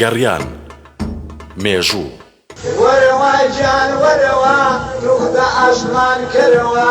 گەڕیان مێژوو وەرەوە گیان وەرەوە دوخدە ئاشمان کردەوە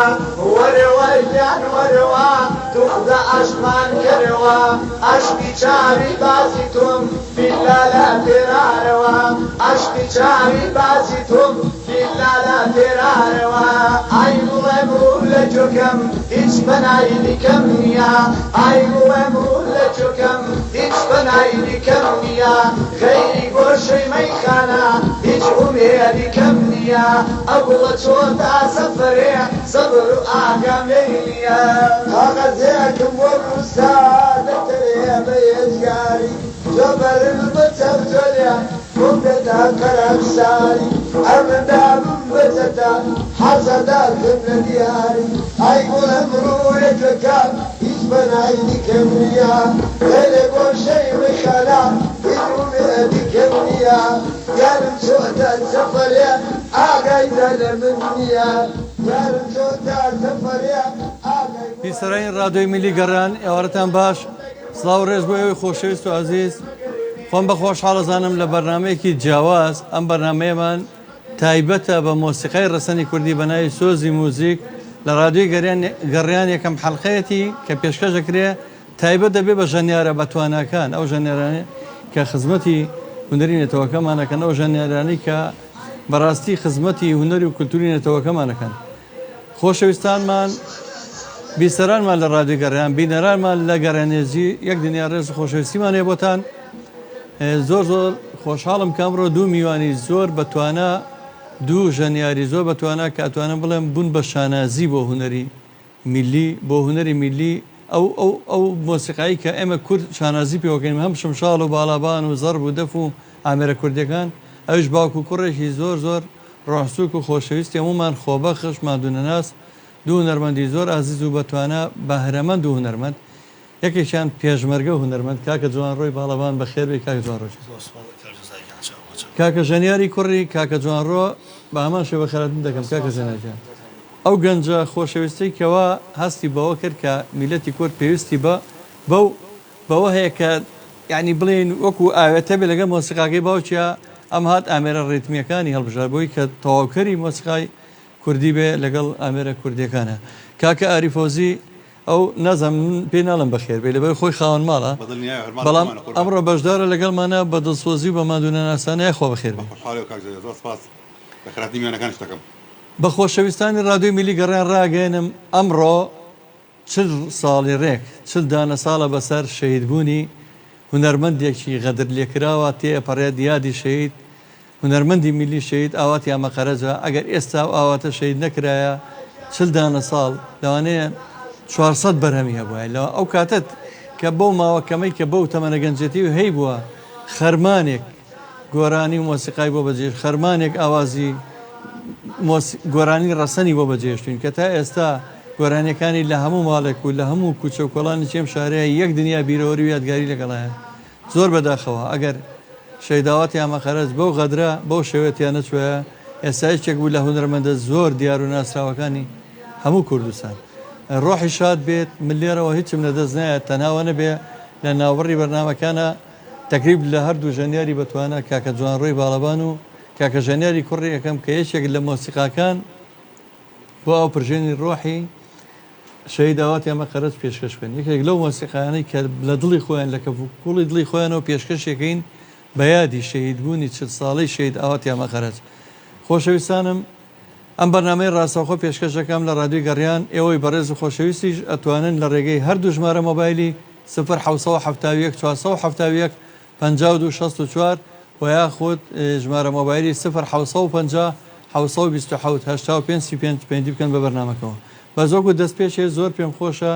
وەرەوە گیان وەرەوە دوخدە ئاشمان کردەوە ئاشتی چاوی بازی تۆم بیللا لە تێرارەوە ئاشتی چاوی بازی تۆم بیللا لە تێرارەوە ئای بڵێم لە جۆکەم هیچ بەنایی کەم نییە ئای بڵێم لە جۆکەم هیچ بەنایی کەم نییە غەیری گۆشەی مەیخانە هیچ ئومێدی کەم نییە ئەوڵە چۆتا سەفەرێ سەبر و ئاگامەی نییە کاغەزێکم بۆ کوستا دەتەرێ بە هێزگاری جۆبەرم بە چەفتۆلێ بۆم دەدا کەرەمساری ئەمەدابم بەجەدا حەزەدا کرد لە دیاری ئای گوڵم ڕوویەکەکە هیچ بەنایی کەم نییە غەیرێ گۆشەی مەیخانە هیچ ئومێدی کەم نییە یارم چۆتا سەفەرێ ئاگایدا لە من نییە یارم چۆتا سەفەرێ بیسەرین ڕادیۆی میلی گەڕان ئێوارەتان باش سڵاو ڕێز بۆ ئێوەی خۆشەویست و عەزیز خۆم بە خۆشحاڵەزانم لە بەرنامەیەکی جیاواز ئەم بەرنامەیەمان تایبەتە بە مۆسیقای ڕەسەنی کوردی بە ناوی سۆزی موزیک لە ڕادیۆی گەڕیان یەکەم حەڵقەیەتی کە پێشکەش دەکرێ تایبەت دەبێ بە ژەنیارە بە تواناکان ئەو ژەنیارانە کە خزمەتی هونەری نێتەوەکەمانەکەن ئەو ژەنیارانی کە بەڕاستی خزمەتی هونەری و کولتوری نێتەوەکەمانەکەن خۆشەویستانمان بیسەرانمان لە ڕادیۆی گەڕیان بینەرانمان لە گەڕانێزی یەک دنیا ڕێز خۆشەویستیمان هەیە بۆتان زۆر زۆر خۆشحاڵم کامڕۆ دوو میوانی زۆر بەتوانە دوو ژەنیاری زۆر بەتوانە کە ئەتوانم بڵێم بوون بە شانازی بۆ هونەری میلی بۆ هونەری میلی ئەو مۆسیقایی کە ئێمە کورد شانازی پێوەکەین هەم شمشاڵ و باڵابان و زەرب و دەف و ئامێرە کوردەکان ئەوش باوکو کوڕێکی زۆر زۆر ڕۆحسووک و خۆشەویستی هەمومان خۆبەخش مادوونەناس دوو هونەرمەندی زۆر ئازیز و بەتوانە بەهرەمەند و هونەرمەند یەکێکیان پێشمەرگە و هونەرمەند کاکە جوان ڕۆی باڵەبان بەخێر بێ کاکە جوان ڕۆژ کاکە ژەنیاری کوڕی کاکە جوانڕۆ بە هەمان شێوە خەراتن دەکەم کاکە ژەنیارجان ئەو گەنجە خۆشەویستی کەوا هەستی بەوە کرد کە میلەتی کورد پێویستی بەوە هەیە کە یعنی بڵێن وەکو ئاوێتە بێ لەگە مۆسیقاکەی باوچە ئەم هات ئامێرە ڕێتمیەکانی هەڵبژار بۆی کە تەواوکەری مۆسیقای کوردی بێ لەگەڵ ئامێرە کوردیەکانە کاکە ئاریفۆزی ئەو نەزم پێ ناڵم بەخێر بێ لەبەر خۆی خاوەن ماڵە بەڵام ئەمڕۆ بەشدارە لەگەڵمانە بە دڵسۆزی و بە مادونە ناسانەیە خۆ بەخێر بە خۆشەویستانی ڕادیۆی میلی گەڕیان ڕاگەێنم ئەمڕۆ چل ساڵی ڕێک چل دانە ساڵە بەسەر شەهیدبوونی هونەرمەندێکی غەدر لێکراوە تێپەڕێت یادی شەهید هونەرمەندی میلی شەهید ئاواتی ئامەقەرەجە ئەگەر ئێستا ئاواتە شەهید نەکرایە چل دانە ساڵ لەوانەیە 400 بەرهەمی هەبووە لە ئەو کاتت کە بەو ماوەکەمەی کە بەو تەمەنە گەنجەتی و هەی بووە خەرمانێک گۆرانی و مۆسیقای بۆ بەجێش خەرمانێک ئاوازی گۆرانی ڕەسەنی بۆ بەجێشتین کە تا ئێستا گۆرانیەکانی لە هەموو ماڵێک و لە هەموو کوچە و کۆڵانی چێم شارەیە یەک دنیا بیرەوەری و یادگاری لەگەڵایە زۆر بەداخەوە ئەگەر شەیداواتی ئامەقەرەج بەو غەدرە بەو شێوەتیان نەچووە ئێستا هیچێک بوو لە هونەرمەندە زۆر دیار و ناسراوەکانی هەموو کوردستان ڕۆحی شاد بێت من لێرەوە هیچم لەدەست نایە تەناوە نەبێ لە ناوبڕی بەرنامەکانە تەکریب لە هەردوو ژەنیاری بەتوانە کاکە جوانڕۆی باڵەبان و کاکە ژەنیاری کوڕی یەکەم کە یەکێک لە مۆسیقاکان بۆ ئەو پرژێنی ڕۆحی شەهیداواتی ئامەقەرەج پێشکەش بکەن یەکێک لەو مۆسیقایانەی کە لە دڵی خۆیان لە کەفوکوڵی دڵی خۆیانەوە پێشکەشێکین بە یادی شەهیدبوونی 40 ساڵەی شەهیداواتی ئامەقەرەج خۆشەویستانم ئەم بەرنامەی ڕاستەوخۆ پێشکەش دەکەم لە ڕادیۆی گەڕیان ئێوەی بەڕێز و خۆشەویستیش ئەتوانن لە ڕێگەی هەردوو ژمارە مۆبایلی 0771 471 5264 و یاخود ژمارە مۆبایلی 0750 727 بکەن بە بەرنامەکەەوە بە زۆر دەست پێشێ زۆر پێم خۆشە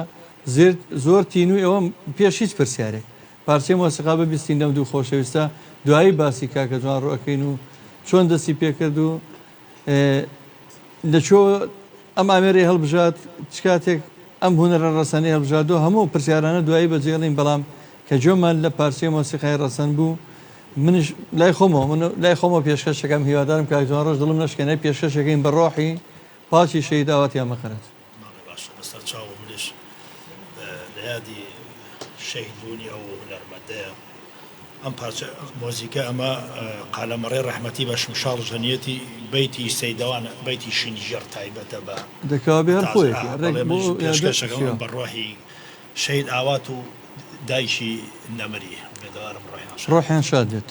زۆر تین و ئێوە پێش هیچ پرسیارێک پارچەی مۆسیقا ببیستین لەم دوو خۆشەویستە دوایی باسی کاکە جوان ڕۆەکەین و چۆن دەستی پێکرد و لەچۆ ئەم ئامێرەی هەڵبژات چ کاتێک ئەم هونەرە ڕەسەنەی هەڵبژات و هەموو پرسیارانە دوایی بەجێڵین بەڵام کە جۆمان لە پارچەی مۆسیقای ڕەسەن بوو منش لای خۆمەوە پێشکەشەکەم هیوادارم کاک جوان ڕۆژ دڵم نەشکێنەی پێشکەشەکەین بە ڕۆحی پاچی شەهیداواتی ئامەقەرەج بەسەر چاوە منش لە یادی شەهیدبوونی ئەو هونەرمەندەیە ئەم پارچە مۆزیکە ئەمە قالەمەڕێ ڕەحمەتی بە شمشاڵ ژەنیەتی بەیتی سەیدەوانە بەیتی شینیژێر تایبەتە بە دەکەوا بێ هەر خۆیەکی پێشکەشەکەم بە ڕۆحی شەید ئاوات و دایشی نەمەری بێدەوارم ڕۆحیان شاد دێت.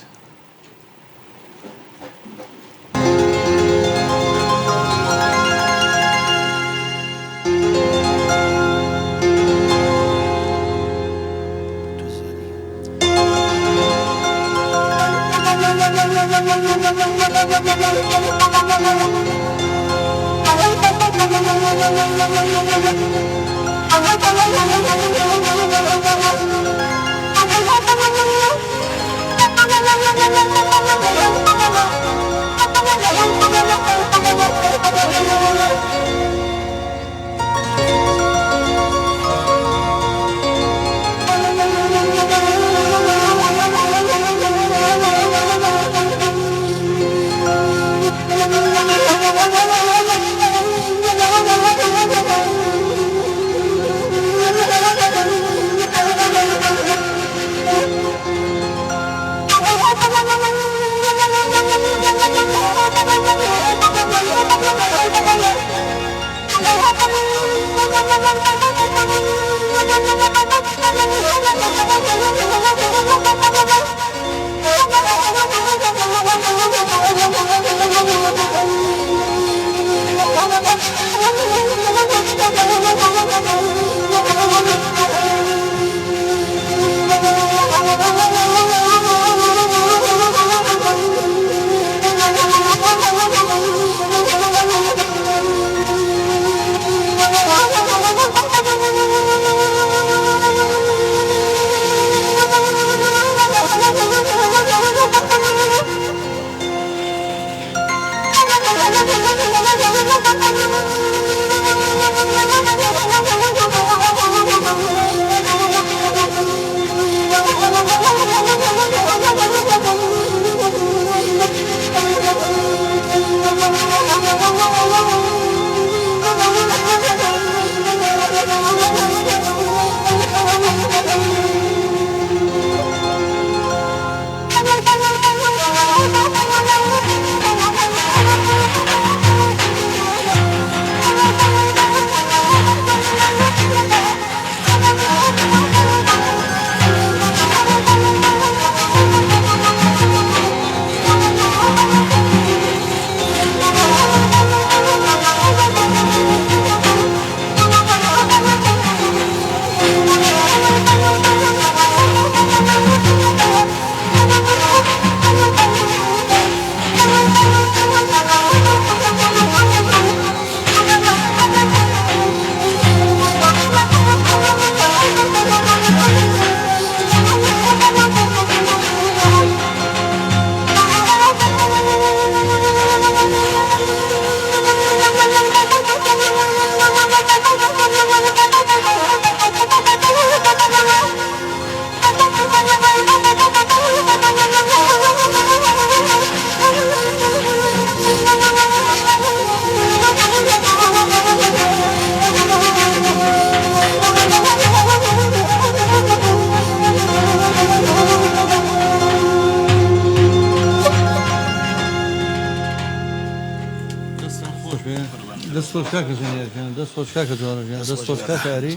دەستۆشکاکە جوانژیان دەستۆشکا کاری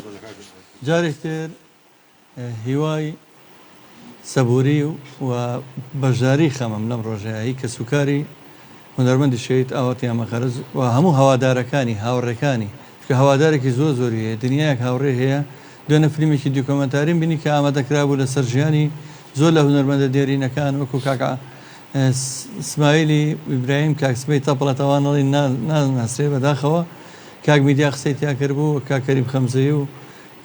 جارێک تر هیوای سەبووری و بەشداری خەمم لەم ڕۆژایی کە سوکاری هونەرمەندی شەید ئاوەتی ئەمەخەرز و هەموو هەوادارەکانی هاوڕێکانی کە هەوادارێکی زۆر زۆری هەیە دنیایەک هاوڕێ هەیە دوێنە فیلمێکی دیکۆمەنتاریم بینی کە ئامادەکرا بوو لەسەر ژیانی زۆر لە هونەرمەندە دێرینەکان وەکو کاکە اسماعیلی ئیبراهیم کاکسبەی تەپڵەتەوانەڵی ناسرێ بەداخەوە کاک میدیا قسەی تیا کردبوو کاک کەریم خەمزەیی و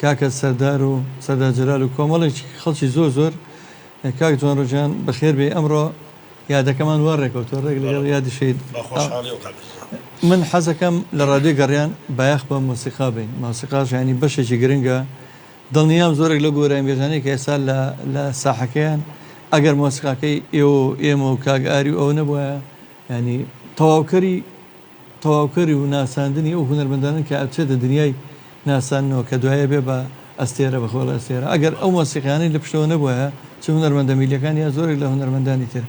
کاکە سەردار و سەردار جەلال و کۆمەڵێکی خەڵکی زۆر زۆر کاک جوانڕۆژیان بەخێر بێ ئەمڕۆ یادەکەمان وا ڕێکەوتۆ ڕێک لەگەڵ یادی شەید من حەزەکەم لە ڕادیۆی گەڕیان بایەخ بە مۆسیقا بین مۆسیقاش ینی بەشێکی گرنگە دڵنیام زۆرێک لە گۆران بێژانەی کە ئێستا لە ساحەکەیان ئەگەر مۆسیقاکەی ئێمە و کاگئاری و ئەو نەبووە ینی تەواوکەری و ناساندنی ئەو هونەرمەندانن کە ئەچێتە دنیای ناسانەوە کە دوایە بێ بە ئەستێرە بەخۆڵ ئەستێرە ئەگەر ئەو مۆسیقیانەی لە پشتەوە نەبووە چ هونەرمەندە میلیەکان یا زۆرێک لە هونەرمەندانی تر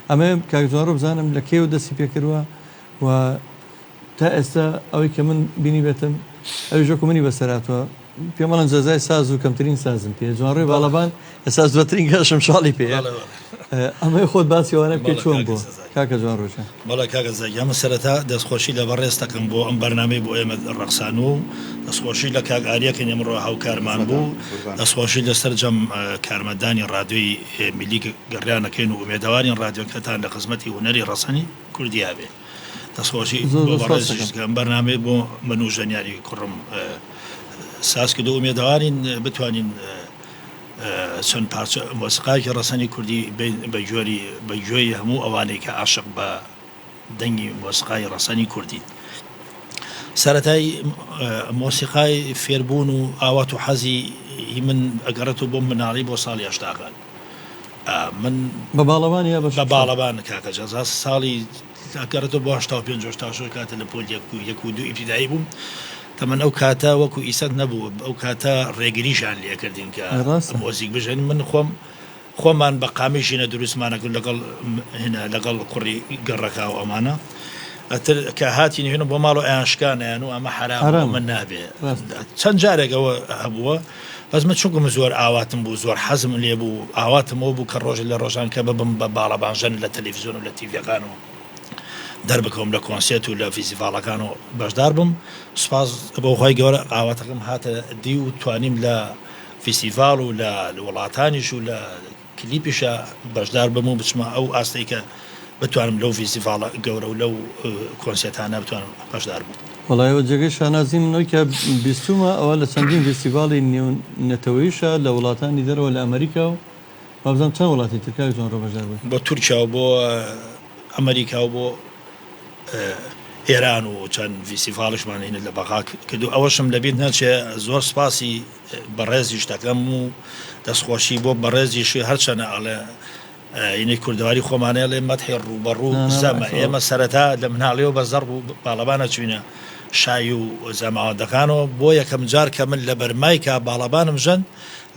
ئەمە کاکزۆڕ بزانم لە کێو دەستی پێکردووە و تا ئێستا ئەوەی کە من بینی بێتم ئەوی ژۆکو منی بەسەراتەوە پێمەڵەن جەزای ساز و کەمترین سازم پێ جوانڕێی باڵەبان ئێستا زۆرترین گەشم شاڵی پێ ئەمەی خۆت باسیوانە پێ چۆن بووە کاکە جوان ڕۆژە بەڵێ کاکە ئەمە سەرەتا دەستخۆشی لە بەڕێز دەکەم بۆ ئەم بەرنامەی بۆ ئێمە ڕەقسان و دەستخۆشی لە کاک ئاریەکەن ئەمڕۆ هاوکارمان بوو دەستخۆشی لەسەر جەم کارمەندانی ڕادیۆی میلی گەڕیانەکەین و ئومێدەوارین ڕادیۆکەتان لە خزمەتی هونەری ڕەسەنی کوردیا بێ دەستخۆشی بەڕێزم بەرنامەی بۆ من و ژەنیاری کوڕم ساز کردو ئومێدەوارین بتوانین چەند پارچە مۆسیقاکی ڕەسەنی کوردی بە گوێی هەموو ئەوانەی کە عاشق بە دەنگی مۆسیقای ڕەسەنی کوردی سەرەتای مۆسیقای فێربوون و ئاوات و حەزی من ئەگەڕێتەوە بۆ مناڵی بۆ ساڵی هەشتاکان من بە باڵەوان یا بە باڵەبان کاکە جەزا ساڵی ئەگەڕێتەوە بۆ 85 کاتە لە پۆل 1 و 2 ئیبتیدایی بووم تەمەەن ئەو کاتە وەکو ئیسەت نەبوو ئەو کاتە ڕێگریشان لێکردین کە مۆزیک بژێن من خۆمان بە قامیشینە دروستمانەکرد لەگەڵ کوڕی گەڕەکە و ئەمانە ئەتر کە هاتیین هێنە بۆ ماڵ و ئایانشکانیان و ئەمە حرام من نابێ چەند جارێکەوە هەبووە بەزمە چونکم زۆر ئاواتم بوو زۆر حەزم لێ بوو ئاواتمەوە بوو کە ڕۆژ لە ڕۆژان کە ببم بە باڵەبانژەن لە تەلەڤیزیۆن و لە تیڤەکان و دەربکەم لە کۆنسێت و لە فیزیڤاڵەکان و بەشدار بووم سوپاس بۆ خۆی گەورە ئاواتەکەم هاتە دی و توانیم لە فیسیڤاڵ و لە وڵاتانیش و لە کلیپیشە بەشدار بم و بچمە ئەو ئاستەی کە بتوانم لەو فیسیڤاڵە گەورە و لەو کۆنسێتانە بتوانم بەشدار بوو وڵایەوە جێگەی شانازی منەوەی کە بیستومە ئەوە لە چەندین فیسیڤاڵی نێونەتەوەیشە لە وڵاتانی دەرەوە لە ئەمریکا و بابزانام چەند وڵاتی ترکای زۆن ڕۆ بەشدار بوو بۆ تورکیا و بۆ ئەمریکا و بۆ ئێران و چەند فیسیڤاڵشمان هینە لە بەغاک کردو ئەوەشم لەبییر نەچێ زۆر سپاسی بەڕێزی شتەکەم و دەستخۆشی بۆ بەڕێزیشی هەرچەنە ئەڵێ اینەی کوردەواری خۆمانەیە لێ مەدحی ڕوبەڕوو زەمە ئێمە سەرەتا لە مناڵیەوە بە زەڕ و باڵەبانە چوینە شای و زەماوەندەکانەوە بۆ یەکەم جار کە من لە بەرمای کە باڵەبانم ژەن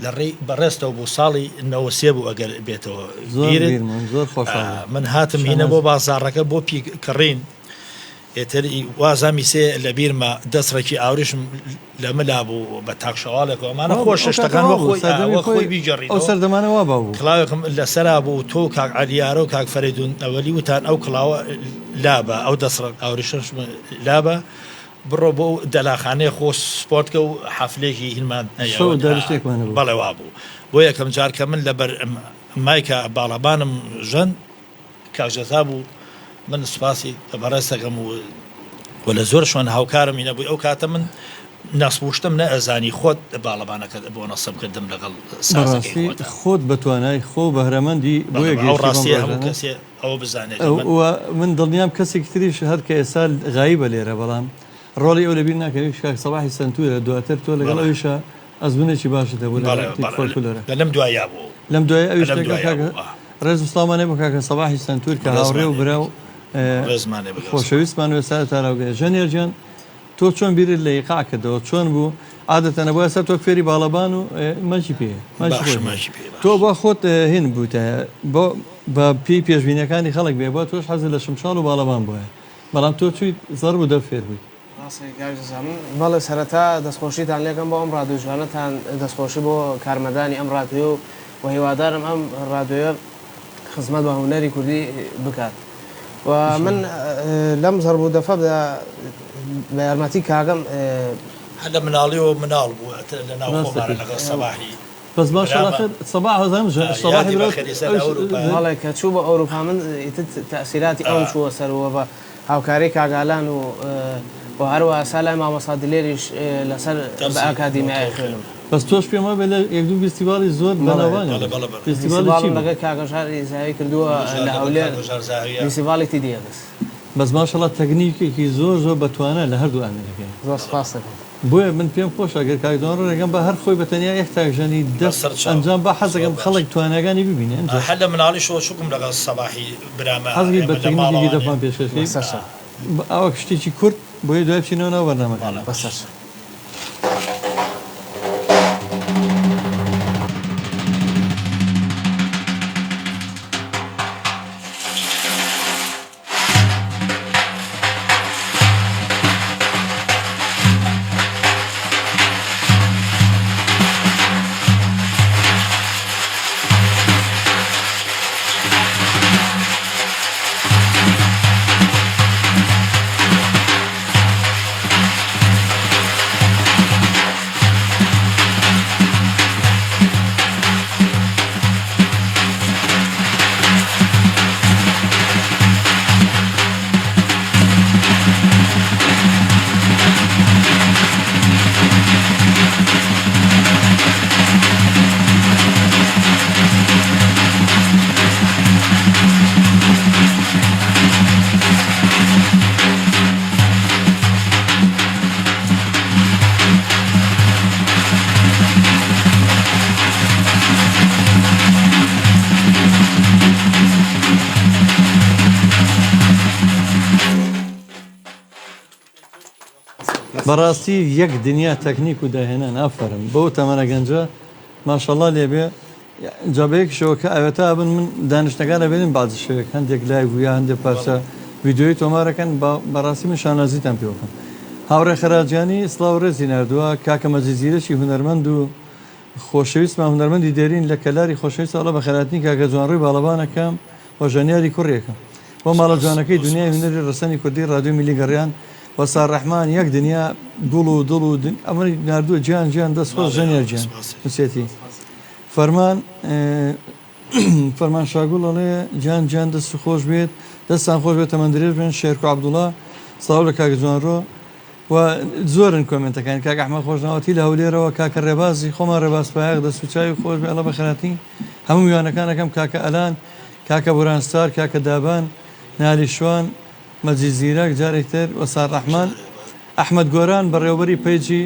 لە ڕێی بەڕێستەوە بوو ساڵی 93 بوو ئەگەر بێتەوە من هاتم هینە بۆ بازاڕەکە بۆ پیکڕین ئێتر وازامی سێ لە بیرمە دەستڕێکی ئاوریشم لە ملا بوو بە تاقشەواڵێک ئەمانە خۆش شتەکان خۆی بیجەڕی ئەو سەردەمانەوە بوو کڵاوێکم لەسەرا بوو تۆ کاک عەلیارە و کاک فەریدون ئەوەلی وتان ئەو کڵاوە لابە ئەو دەستڕ ئاوریشش لابە بڕۆ بۆ دەلاخانەیە خۆ سپۆرتکە و حەفلێکی هینمان بەڵێ وا بوو بۆ یەکەم جار کە من لەبەر مایکە باڵەبانم ژەن کاژەتا بوو من سوپاسی بەڕێستەکەم و لە زۆر شوێن هاوکارم هینە بووی ئەو کاتە من ناسپوشتم نە ئەزانی خۆت باڵەبانەکە بۆ نەسەب کردم لەگەڵ خۆت بەتوانای خۆ بەهرەمەندی بۆ ڕاستی هەموو کەسێ ئەوە بزانێت من دڵنیام کەسێکی تریش هەر کە ئێستا غایبە لێرە بەڵام ڕۆڵی ئەو لەبیر ناکەوێت کاک سەباحی سنتورە دواتر تۆ لەگەڵ ئەویشە ئەزمونێکی باشت هەبوو لەم دوایە بوو لەم دوای ئەویش ڕێز وسڵامانێ بۆ کاکە سەباحی سنتور کە هاوڕێ و برا و خۆشەویستمان وێستا تاراوگەی ژەنێر گیان تۆ چۆن بیرت لە یقا کردەوە چۆن بوو عادەتەنە بۆ ئێستا تۆ فێری باڵەبان و مەشی پێ تۆ بۆ خۆت هێن بووتە بۆ بە پێی پێشبینەکانی خەڵک بێ بۆ تۆش حەزت لە شمشاڵ و باڵەبان بووە بەڵام تۆ چویت زەڕ بوو دەفێر بوویت بەڵێ سەرەتا دەستخۆشیتان لێکم بۆ ئەم ڕادیۆژوانەتان دەستخۆشی بۆ کارمەدانی ئەم ڕادیۆ و هیوادارم ئەم ڕادیۆ خزمەت بە هونەری کوردی بکات و من لەم زەربوو دەفەدا بە یارمەتی کاگەم هەلە مناڵیەوە مناڵ بوو لەناو خۆمانە لەگەڵ سەباحی بەس باشە سەباح هەزانم ماڵێ کە چوو بە ئەوروپا من تەسیراتی ئەوم چووە سەرەوە بە هاوکاری کاگالان و هەروە سالای مامەسا دلێریش لەسەر بە ئاکادیمیای خوێنم بەس تۆش پێمە بێ لە یەک دوو فستیڤاڵی زۆر بەناوانە فستیڤاڵی لەگەڵ کاگەژاری زاوی کردووە لە هەولێر فستیڤاڵێکی دیێدەست بەس ماشەڵڵا تەکنیکێکی زۆر بەتوانە لە هەردوو ئامێرەکەی زۆر سپاس دەکەم بۆیە من پێم خۆش ئەگەر کاکدۆن ڕێگەم بە هەر خۆی بەتەنیا یەک تاژەنی دەست ئەنجام بە حەزەکەم خەڵک توانەکانی ببینێن هەر لە مناڵیشەوە چووکم لەگەڵ سەباحی برامە حەزی بە تەکنیکی دەفان پێشکەشی ئەوە شتێکی کورت بۆیە دوای بچینەوە ناو بەرنامەکان بەسەر بەڕاستی یەک دنیا تەکنیک و داهێنان ئافرم بەو تەمەنە گەنجە ماشەڵڵا لێبێ جابەیەکشەوە کە ئەوێتا بن من دانیشتەکان لەبێنین باز شوێک هەندێک لای ویا هەندێک پارچە ویددیۆی تۆمارەکەن بەڕاستی من شانازیتان پێوەکەم هاوڕێ خەراجانی سڵاو ڕێزی نردووە کاکە مەجززیرەشی هونەرمەند و خۆشەویستمان هونەرمەندی دێرین لە کەلاری خۆشەویست ئەڵە بە خەراتنی کاکە جوانڕووی باڵەبانەکەم و ژەنیاری کوڕێکم بۆ ماڵە جوانەکەی دنیای هونەری ڕسەنی کوردی رادیۆ میلی گەڕیان وەسار ڕەحمان یەک دنیا گوڵ و دڵ و ئەمەی نردووە گیان گیان دەستخۆش ژەنیار گیان نووسێتی فەرمان شاگوڵ ئەڵێ گیان گیان دەست خۆش بێت دەستان خۆش بێت تەمەندرێژ بێن شێرک و عەبدوڵڵا سڵاو لە کاکە جوانڕۆ و زۆرن کۆمنتەکان کاکە ئەحمەد خۆشناوەتی لە هەولێرەوە کاکە ڕێبازی خۆمان ڕێباز پایەق دەست و چاوی خۆش بێ ئەڵە بەخەراتی هەموو میوانەکانەکەم کاکە ئەلان کاکە بورانستار کاکە دابان نالی شوان مەجید زیرەک جارێکتر وەسار ڕەحمان ئەحمەد گۆران بەڕێوەبەری پەیجی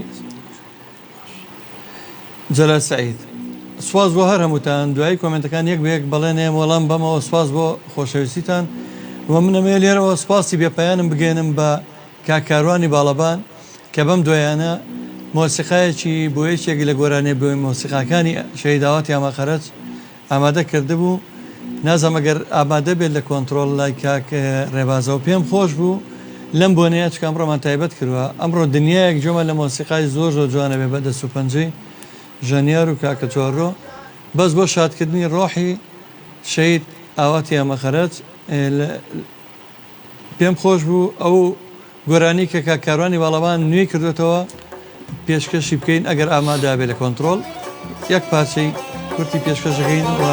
جەلال سەعید سواز بۆ هەر هەمووتان دوایی کۆمنتەکان یەک بەیەک بەڵێنێ وەڵام بەمەوە سواز بۆ خۆشەویستیتان و منەمێ لێرەوە سپاسی بێپەیانم بگەێنم بە کاکاروانی باڵەبان کە بەم دوایانە مۆسیقایەکی بۆ یەکێک لە گۆرانێ بۆ مۆسیقاکانی شەهیداواتی ئاماخەرەج ئامادە کردبوو نازەم ئەگەر ئامادە بێت لە کۆنتترۆل لای کاک ڕێبازەوە پێم خۆش بوو لەم بۆنەیە چکە ئەمڕۆمان تایبەت کردووە ئەمڕۆ دنیایەک جۆمە لە مۆسیقای زۆر زۆر جوانە بێ بەدەست و پەنجەی ژەنیار و کاکە چۆڕۆ بەس بۆ شادکردنی ڕۆحی شەید ئاواتی ئاماخەرەج پێم خۆش بوو ئەو گۆرانی کە کاکاروانی باڵەبان نوێی کردوێتەوە پێشکەشی بکەین ئەگەر ئامادا بێت لە کۆنتترۆل یەک پارچەی کورتی پێشکەشەکەین و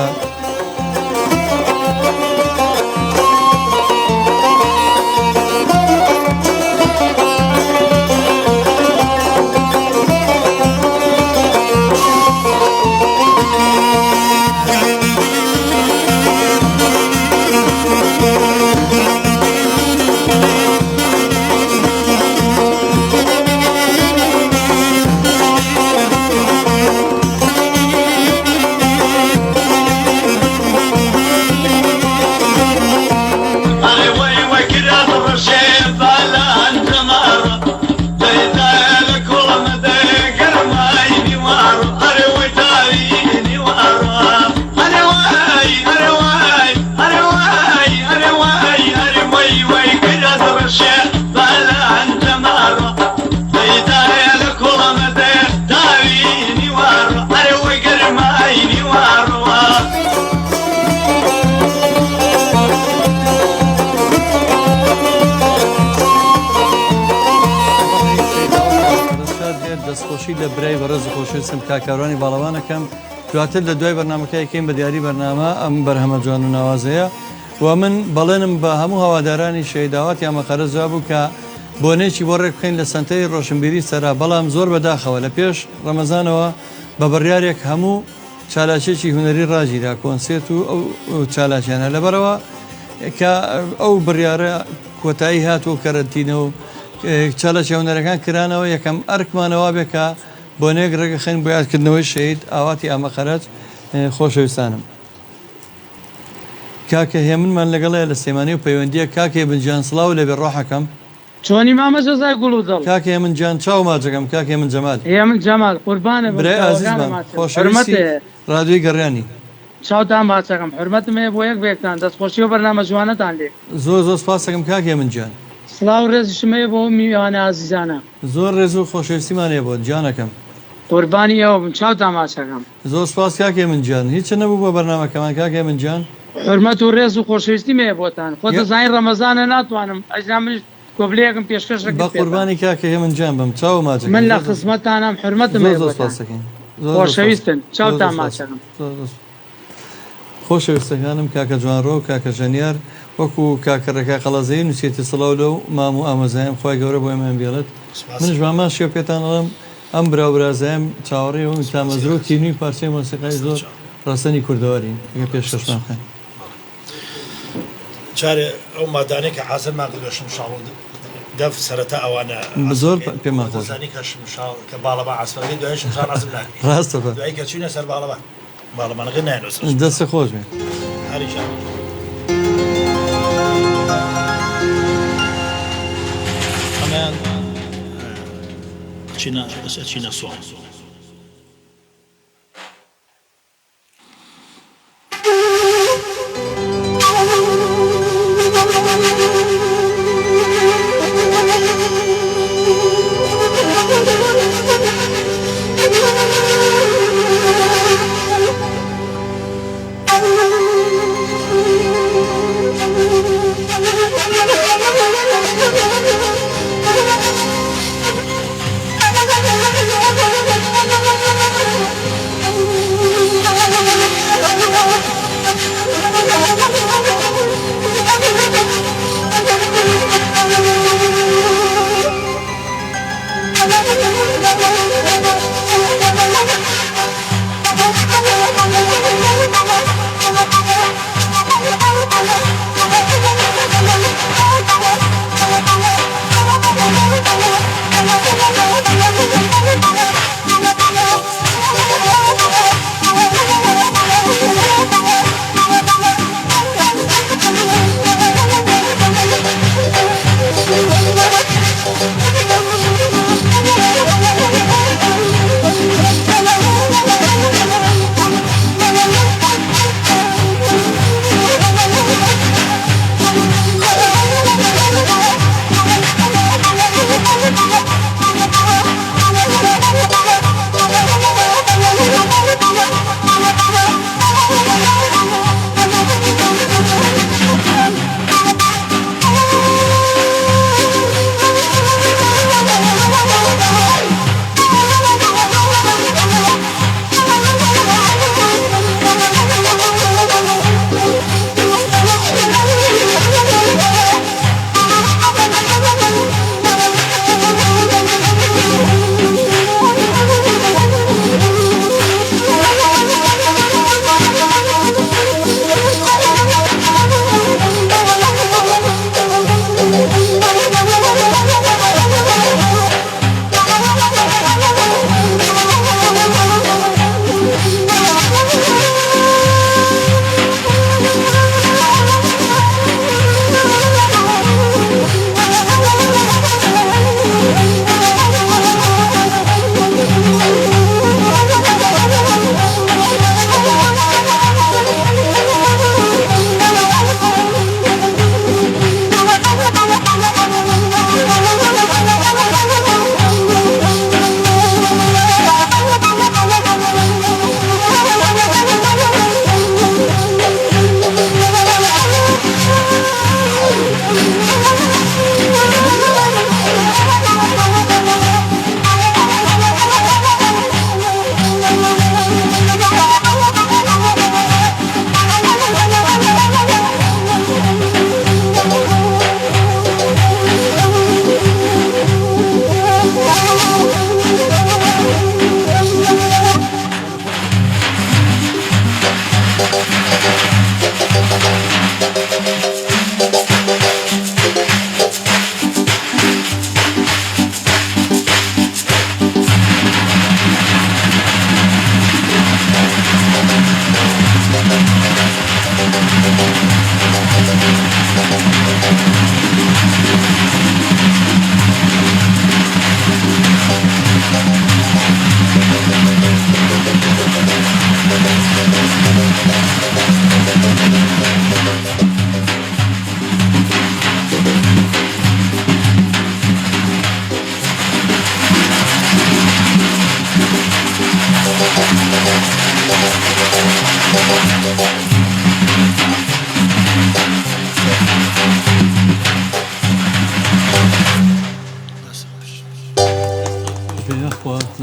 دەستخۆشی لە برای بەڕێز و خۆشەویستم کاکاروانی باڵەوانەکەم دواتر لە دوای بەرنامەکەیەکەین بە دیاری بەرنامە ئەم بەرهەمە جوان و ناوازەیە و من بەڵێنم بە هەموو هەوادارانی شەهیداواتی ئاماخەرەج بوو کە بۆنێکی بۆ ڕێک بکەین لە سەنتەی ڕۆشنبیری سەرا بەڵام زۆر بەداخەوە لە پێش ڕەمەزانەوە بە بڕیارێک هەموو چالاکێکی هونەری ڕاگیرا کۆنسێت و ئەو چالاکیانە لەبەرەوە کە ئەو بڕیارە کۆتایی هاتووە کەرەنتینە و چالاکی هونەرەکان کرانەوە یەکەم ئەرکمانەوە بێکە بۆنێک ڕێگە خەین بۆ یادکردنەوەی شەهید ئاواتی ئاماخەرەج خۆشەویستانم کاکە هێمنمان لەگەڵەیە لە سێمانی و پەیوەندیە کاکێ بنجان سڵاو لەبێ ڕۆحەکەم چۆنی مامە جۆزای گوڵ و دڵ کاکێ من جان چاو ماجەکەم کاکێ من جەمال من جەمال قوربانە برای ئازیزمان خۆشەویستی رادیۆی گەڕیانی چاوتان باچەکەم حرمەتم هەیە بۆ یەک بێکتان دەستخۆشی و بەرنامە جوانەتان لێ زۆر زۆر سپاس دەکەم کاکێ من جان سڵاو ڕێزیشم هەیە بۆ میوانە عزیزانە زۆر ڕێز و خۆشەویستیمان هەیە بۆ گیانەکەم قوربانی ئەوە بم چاوتان باچەکەم زۆر سپاس کاکێ من جان هیچ نەبوو بۆ بەرنامەکەمان کاکێ من جان حرمەت و ڕێز و خۆشەویستی هەیە بۆتان خۆ دەزانین ڕەمەزانە ناتوانم ئەجنا منیش کۆبلەیەکم پێشکەشەکە بە قوربانی کاکە هێمن جان بم چاو ماچەکەم من لە خزمەتانم حرمەتم هەیە بۆتان خۆشەویستن چاوتان باچەکەم خۆشەویستەکانم کاکە جوانڕۆ و کاکە ژەنیار وەکو کاکە ڕێکا قەڵەزەی نووسێتی سڵاو لەو مام و ئامۆزایم خۆی گەورە بۆ ئێمەیان بێڵێت منش مامان شێ پێتان ئەڵم ئەم براوبرازایم چاوەڕێ و تامەزرۆ و تینوی پارچەی مۆسیقای زۆر ڕاستەنی کوردەوەرین ئەگە پێشکەشمان بکەین جارێ ئەو مادانەی کە حەزم ماگەشم شاڵ دەف سەرەتا ئەوانە زۆر پێمان خۆزانی کەشم شاڵ کە باڵەبا عەسپەرەکەی دوایشم شاڵ حەزم ناکرد ڕاستە دوایی کە چوینە سەر باڵەبانەکە نایەنەوە دەستە خۆش بێ هەریشان چینە سۆن.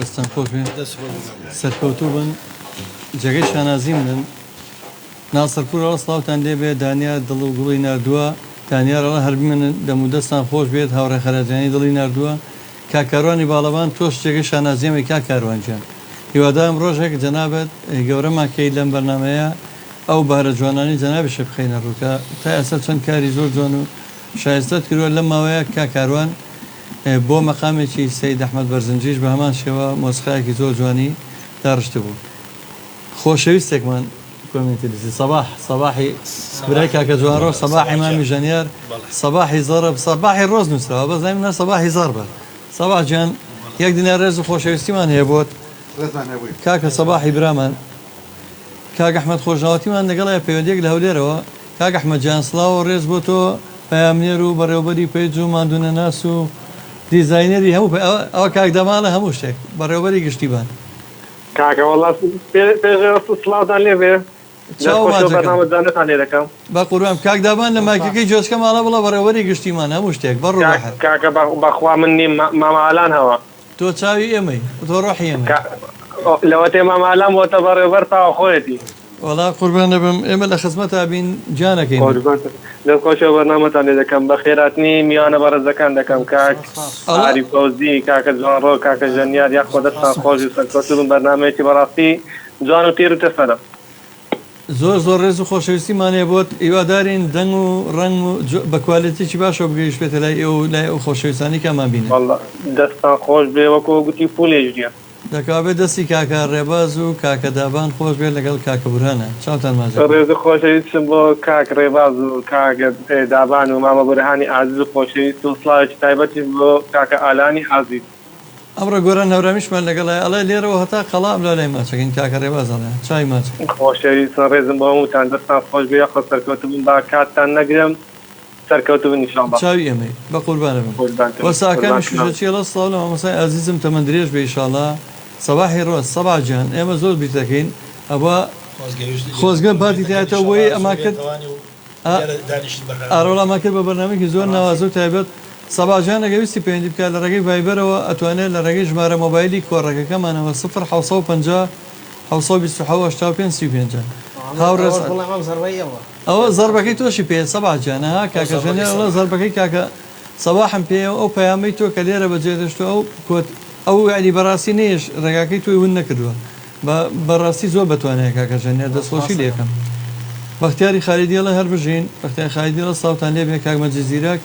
دەستان خۆش بێن سەرکەوتوو بن جێگەی شانازی منن ناسەرپورەوە سڵاوتان دێبێ دانیار دڵ و گوڵی نردووە دانیارەڵە هەربی من دەمودەستان خۆش بێت هاوڕێ خەرجانی دڵی نردووە کاکاروانی باڵەوان تۆش جێگەی شانازیەمە کاکاروانجیان هیوادارم ڕۆژێک جەنابەت گەورەمان کەی لەم بەرنامەیە ئەو بارە جوانانی جەنابیشە بخەینە ڕووکە تا ئێستا چەند کاری زۆر جوان و شایستەت کردووە لەم ماوەیە کاکاروان بۆ مەقامێکی سەید ئەحمەد بەرزنجیش بە هەمان شێوە مۆسیقایەکی زۆر جوانی داڕشتە بوو خۆشەویستێکمان کۆمنتیلیسی سەباحی برای کاکە جوانڕۆ سەباحی مامی ژەنیار سەباحی زەرب سەباحی ڕۆز نووسراوە بەزای منە سەباحی زەربە سەباح گیان یەک دینار ڕێز و خۆشەویستیمان هەیە بۆت کاکە سەباحی برامان کاک ئەحمەد خۆشناوەتیمان لەگەڵای پەیوەندیەک لە هەولێرەوە کاک ئەحمەد جان سڵاو ڕێز بۆ تۆ پەیامنێر و بەڕێوەبەری پەیج و ماندوونە ناس و دیزاینەری هەموو ئەوە کاک دەمانە هەموو شتێک بەڕێوەبەری گشتیبان کاکە وەڵاس پێشێوەست سڵاوتان لێبێ بەنامەجانتان لێ دەکەم بە قوربان کاک دابان لە مایکەکەی جۆسکە ماڵە بڵە بەڕێوەبەری گشتیمان هەموو شتێک بەڕ کاکە بەخوا من نیم مامالان هەوە تۆ چاوی ئێمەی تۆ ڕۆحی ئێمە لەوە تێ مامالان بۆتە بەڕێوەبەر تاوە خۆیەتی وەڵا قوربان دەبم ئێمە لە خزمەتا بین جانەکەین دەستخۆشە بەنامەتان لێ دەکەم بە خێراتنی میوانە بەڕێزەکان دەکەم کاک ئاری فەوزی کاکە جوانڕۆ کاکە ژەنیار یاخۆ دەستان خۆش و سەرکەوتوبن بەرنامەیەکی بەڕاستی جوان و تێر و تەسەرە زۆر زۆر ڕێز و خۆشەویستیمانێ بۆت هیوادارین دەنگ و ڕنگ و بە کوالەتێکی باشە بگەیشت بێتە لای ئێوە لای ئەو خۆشەویستانی کامان بینێ دەستان خۆش بێ وەکو گوتی پولێژیە دەکابێت دەستی کاکە ڕێباز و کاکە دابان خۆش بێت لەگەڵ کاکە بورهانە چاوتان مازە ڕێز خۆشەویستم بۆ کاک ڕێباز و کاکە دابان و مامە بورهانی عازیز و خۆشەویست و سڵاوێکی تایبەتی بۆ کاکە ئالانی عازیز ئەمڕۆ گۆران هەورامیشمان لەگەڵای ئەڵێ لێرەوە هەتا قەڵام لای ماچەکەین کاکە ڕێباز ئەڵێ چای ماچ خۆشەویستە ڕێزم بۆ هەمووتان دەستان خۆش بێ یاخۆ سەرکەوتبوون با کاتتان نەگرم سەرکەوتبوون ئینشاڵڵا چاوی ئێمەی بە قوربانە بم وەساکانی شوشەچی لە سڵاو لە مامۆسای ئازیزم تەمەند درێژ بێ ئینشاڵڵا سەباحی ڕۆز سەباح جان ئێمە زۆر بیت دەکەین ئەوە خۆزگە باتی تایەتە بۆی ئەما کرد ئاڕۆڵاما کرد بە بەرنامێکی زۆر ناوازە و تایبەت سەباجان ئەگەویستی پەیوەندی بکات لە ڕێگەی ڤایبەرەوە ئەتوانێت لە ڕێگەی ژمارە مۆبایلی کۆڕەکەکەمانەوە 0 هاوڕێز ئەوە زەربەکەی تۆشی پێ سەباجانەها کاکە ژەنێڵە زەربەکەی کاکە سەباحم پێ ئەو پەیامەی تۆ کە لێرە بەجێدەشتۆ ئەو کۆت ئەو ینی بەڕاستی نێش ڕێگاکەی توی ون نەکردووە بەڕاستی زۆر بەتوانێت کاکە ژەنێر دەستخۆشی لێکم بەختیاری خالیدیڵە هەر بژین بەختیار خالیدیڵە ساوتان لێبێ کاکمەجی زیرەک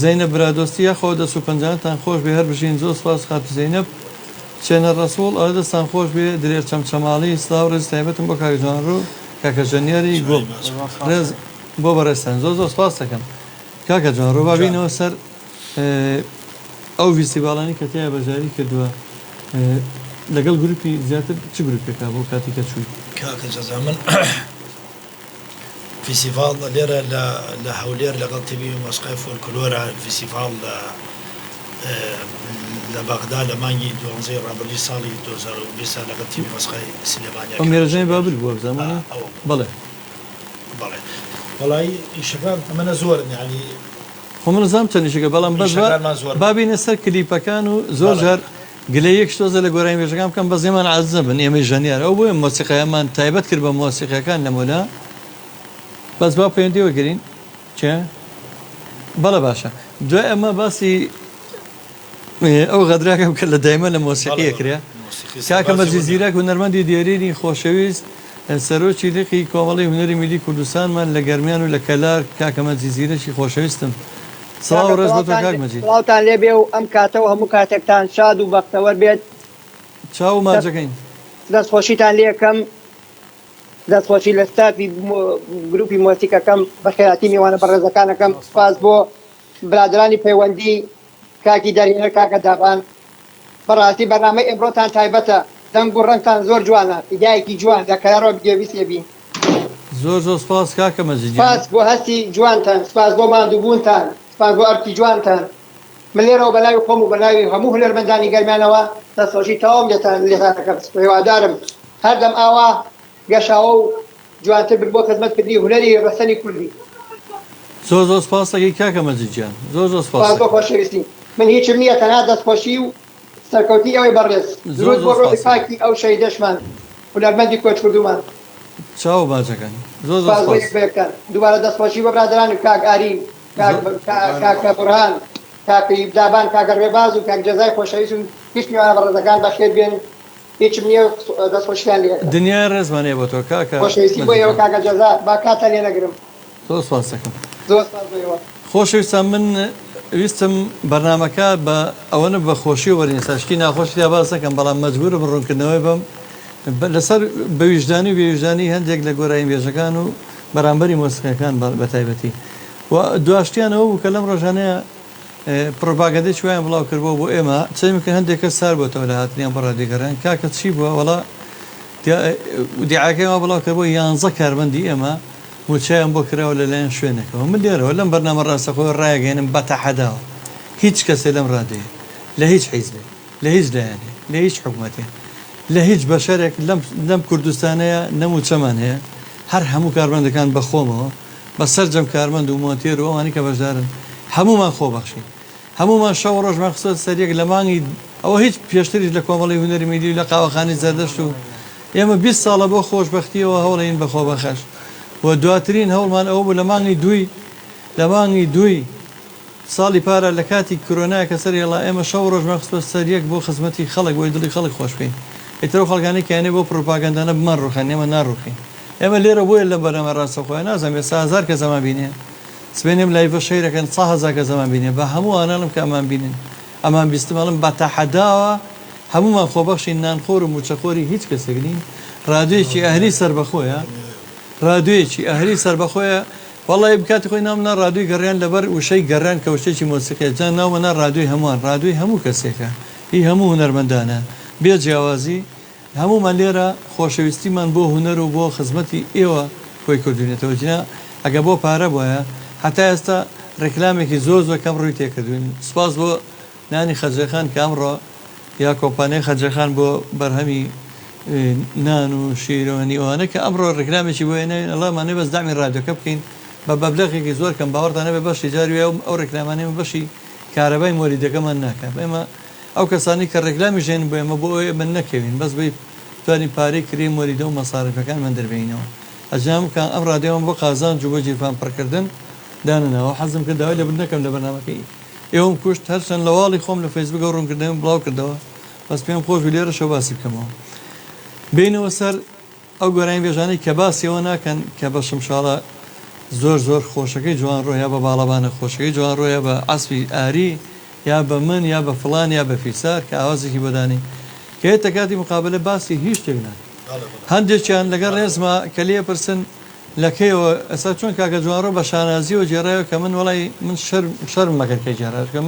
زەینە برادۆستی یاخۆ دەست و پەنجانتان خۆش بێ هەر بژین زۆر سپاس خات زەینەب چێنە ڕەسوڵ ئەوە دەستان خۆش بێ درێر چەمچەماڵی سلااو ڕێز تایبەتم بۆ کاکجوان ڕوو کاکە ژەنیاری گوڵ ڕێز بۆ بەڕێستان زۆر زۆر سپاس دەکەم کاکە جوان ڕوو بابینەوە سەر ئەو فیستیڤاڵانی کە تیا بەژاری کردووە لەگەڵ گروپی زیاتر چ گروپێکا بۆ کاتی کە چووی کاکە جەزا من فیسیڤال لێرە لە هەولێر لەگەڵ تیوی مۆسیقای فۆلکلۆرە فیسیڤال لە بەغدا لە مانگی 12 ڕابردی ساڵی 2020 لەگەڵ تیوی مۆسیقای سلێمانیا ئەو مێرەژەی بابل بووە بزانانە بەڵێ بەڵێ وەڵی ئیشەکان ئەمەنە زۆرن ینی خۆ من نزانم چەندیشەکە بەڵام بەس بابینە سەر کلیپەکان و زۆر جار گلەیەک شتۆزە لە گۆرانی بێژەکان بکەم بە زێمان عازە بن ئێمەی ژەنیار ئەو بۆیە مۆسیقایەمان تایبەت کرد بە مۆسیقەکان لە مۆلا بەس با پەیوەندیەوە گرین چێ بەڵە باشە دوای ئەمە باسی ئەو غەدراکەم کە لە دایمە لە مۆسیقیە کرا کاکە مەجید زیرەک هونەرمەندی دیێرێنی خۆشەویست سەرۆکی لقی کۆمەڵی هونەری میلی کوردستانمان لە گەرمیان و لە کەلار کاکە مەجید زیرەکی خۆشەویستم سڵاو ڕێز بۆ تۆ کاک مەجید سڵاوتان لێبێ و ئەم کاتەوە هەموو کاتێکتان شاد و بەختەوەر بێت چاو ماجەکەین دەستخۆشیتان لێکەم دەستخۆشی لە ستافی گروپی مۆسیقەکەم بە خێراتی میوانە بەڕێزەکانەکەم سپاس بۆ برادرانی پەیوەندی کاکی دەرێنەر کاکە دابان بەڕاستی بەرنامەی ئێمڕۆتان تایبەتە دەنگ و ڕەنگتان زۆر جوانە ئیدایەکی جوان لە کەرارەوە بگێویستێبی زۆر زۆر سپاس کاکە مەجید سپاس بۆ هەستی جوانتان سپاس بۆ ماندووبوونتان سپاس بۆ ئەرکی جوانتان من لێرەوە بەلاوی خۆم و بەلاوی هەموو هونەرمەندانی گەرمانەوە دەستخۆشی تەواو لێتان لێتانەکەم هیوادارم هەردەم ئاوا گەشاوە و جوانتر بن بۆ خزمەتکردنی هونەری ڕەسەنی کوردی زۆر زۆر سپاس دەکەی کاکە مەجید جان زۆر زۆر سپاس بۆ خۆشەویستی من هیچم نییە تەنها دەستخۆشی و سەرکەوتی ئەوەی بەڕێز درود بۆ ڕۆژی پاکی ئەو شەیدەشمان هونەرمەندی کۆچ کوردومان چاو باجەکان زۆر زۆر سپاس بکەن دووبارە دەستخۆشی بۆ برادران و کاک ئاری کاکە بورهان کاکی دابان کاکە ڕێباز و کاک جەزای خۆشەویست و هیچ میوانە بەڕێزەکان بەخێر بێن هیچم نییە دەستخۆشیان لێ دنیای ڕێزمانەیە بۆ تۆ کاکە خۆشەویستی بۆ ئێوە کاکە جەزا با کاتە لێ نەگرم زۆر سپاس دەکەم زۆر سپاس بۆ ئێوە خۆشەویستان من ویستم بەرنامەکە بە ئەوەنە بە خۆشی وەرین ساشکی ناخۆشی باس دەکەم بەڵام مەجبورە بڕوونکردنەوەی بم لەسەر بەویژدانی و بێویژدانی هەندێک لە گۆرایی بێژەکان و بەرامبەری مۆسیقەکان بە تایبەتی و دواشتیانەوە بوو کە لەم ڕۆژانەیە پرۆپاگەندەی شویان بڵاو کردبەوە بۆ ئێمە چەمکە هەندێک کەس سار بۆتەوە لە هاتنیان بە ڕادیگەڕیان کاکە چی بووە وەڵا دیعاکەیەوە بڵاو کردبەوە 11 کاربەندی ئێمە موچیان بۆ کراوە لەلایەن شوێنێکەوە من لێرەوە لەم بەرنامە ڕاستەخۆی ڕایگەێنم بە تەحەداوە هیچ کەسێ لەم ڕادەیە لە هیچ حیزبێ لە هیچ لایەنێ لە هیچ حکوومەتێ لە هیچ بەشارێک لەم کوردستانەیە نەموچەمان هەیە هەر هەموو کاربندەکان بەخۆمەوە بەسەر جەم کارمەند و مۆتێر و ئەوانی کە بەشدارن هەمومان خۆبەخشین هەمومان شەو ڕۆژمان خسۆت سەرێک لە مانگی ئەوە هیچ پێشتریش لە کۆمەڵی هونەری میدی لە قاوەخانی زەردەشت و ئێمە 20 ساڵە بۆ خۆشبەختیەوە هەوڵین بەخۆ بەخەش و دواترین هەوڵمان ئەوە بوو لە مانگی دوی ساڵی پارە لە کاتی کۆرۆنای کە سەر هێڵا ئێمە شەو ڕۆژمان خستۆ سەرێک بۆ خزمەتی خەڵک بۆی دڵی خەڵک خۆش بکەین ئیترە خەڵکانی کەیانێ بۆ پرۆپاگەندانە بمان ڕوخان ئێمە ناڕوخین ئێمە لێرە بۆیە لە بەرەمە ڕاستەخۆیان نازانم ێستا 1000 کە زەمان بینێ سبێنێم لایڤە شەیرەکەن 1000 کە زەمان بینێ بە هەموو ئانانم کە ئەمان بینن ئەمان بیستمەڵم بە تەحەداوە هەمومان خۆبەخشین نانخۆر و موچەخۆری هیچ کەسێک نین ڕادیۆیەکی ئەهلی سەربەخۆیە ڕادیۆیەکی ئەهلی سەربەخۆیە وەڵی بکاتی خۆی نامنا ڕادوی گەڕیان لەبەر وشەی گەڕیان کە وشتێکی مۆسیقیە جان ناومەنا ڕادوی هەمووان ڕادوی هەموو کەسێکە هی هەموو هونەرمەندانە بێ جیاوازی هەمومان لێرە خۆشەویستیمان بۆ هونەر و بۆ خزمەتی ئێوە خۆی کردوینێتەوە جنا ئەگە بۆ پارە بۆیە هەتا ئێستا ڕێکلامێکی زۆر کەم ڕووی تێکردوین سپاس بۆ نانی خەجەخان کە ئەمڕۆ یا کۆمپانیای خەجەخان بۆ بەرهەمی نان و شیرۆنی ئەوانە کە ئەمڕۆ ڕێکلامێکی بۆ هێناوین ئەڵامانێ بەس دامی ڕادیۆکە بکەین بە بەبلەغێکی زۆر کەم باوەڕدانە بە بەشی جاری ئەو ڕێکلامانێمە بەشی کارەبای مۆریدەکەمان ناکات ئێمە ئەو کەسانی کە ڕێکلامی ژێن بۆ ئێمە بۆ ئەوێ من نەکەوین بەس بی توانین پارەی کری مۆریدە و مەساڕفەکانمان دەربینەوە ئەجام کە ئەم ڕادیۆم بۆ قازان و بۆ جیرفان پڕکردن داننەوە حەزم کردەوە لە بنەکەم لە بەرنامەکەی ئێوەم کوشت هەرچەند لە واڵی خۆم لە فەیسبوک ڕوونکردنەوە بڵاو کردەوە بەس پێم خۆش لێرە شەو باسی بکەمەوە بینەوە سەر ئەو گۆرانی بێژانەی کە باسیەوە ناکەن کە بە شمشاڵە زۆر خۆشەکەی جوان ڕۆ یا بە باڵەبانە خۆشەکەی جوان ڕۆیە بە ئاسپی ئاری یا بە من یا بە فڵان یا بە فیسار کە ئاوازێکی بەدانی کە هێتە کاتی مقابلە باسی هیچ شتێک نان هەندێکیان لەگەڵ ڕێزمە کە لێ پرسن لەکەیەوە ئەستا چۆن کاکە جوانڕۆ بە شانازیەوە جێڕایەوە کە من وڵی من شەرم مەکەکەی جێڕایکە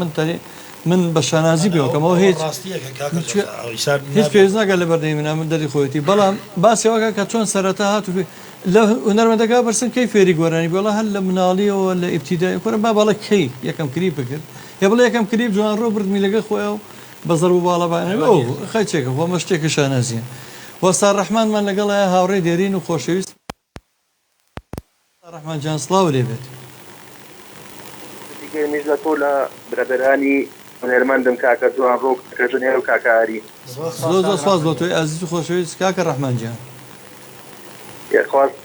من بە شانازی بێەوەکەمەوە هیچ پێویست ناگەل لە بەردەی منە من دەری خۆیەتی بەڵام باسیەوەکە کە چۆن سەرەتا هاتو لە هونەرمەندەکە بەرسن کەی فێری گۆرانی بۆڵە هەر لە مناڵیەوە لە ئیبتیدای کۆرە با باڵە کەی یەکەم کلیپ بکرد یا بڵێ یەکەم کلیپ جوان ڕۆ بردمی لەگە خۆیەوە بەزەر و باڵەبانە خەی چێکە خۆمە شتێکە شانازیە وەستا ڕەحمانمان لەگەڵایە هاوڕێ دێرین و خۆشەویست ڕەحمان جان سڵاو لێ بێت میزە تۆ لە برەدەرانی هونەرمەندم کاکە جوان ڕۆ کە ژنێر و کاکاری زۆر سپاس بۆ تۆی ئازیز و خۆشەویست کاکە ڕەحمان جان یخواست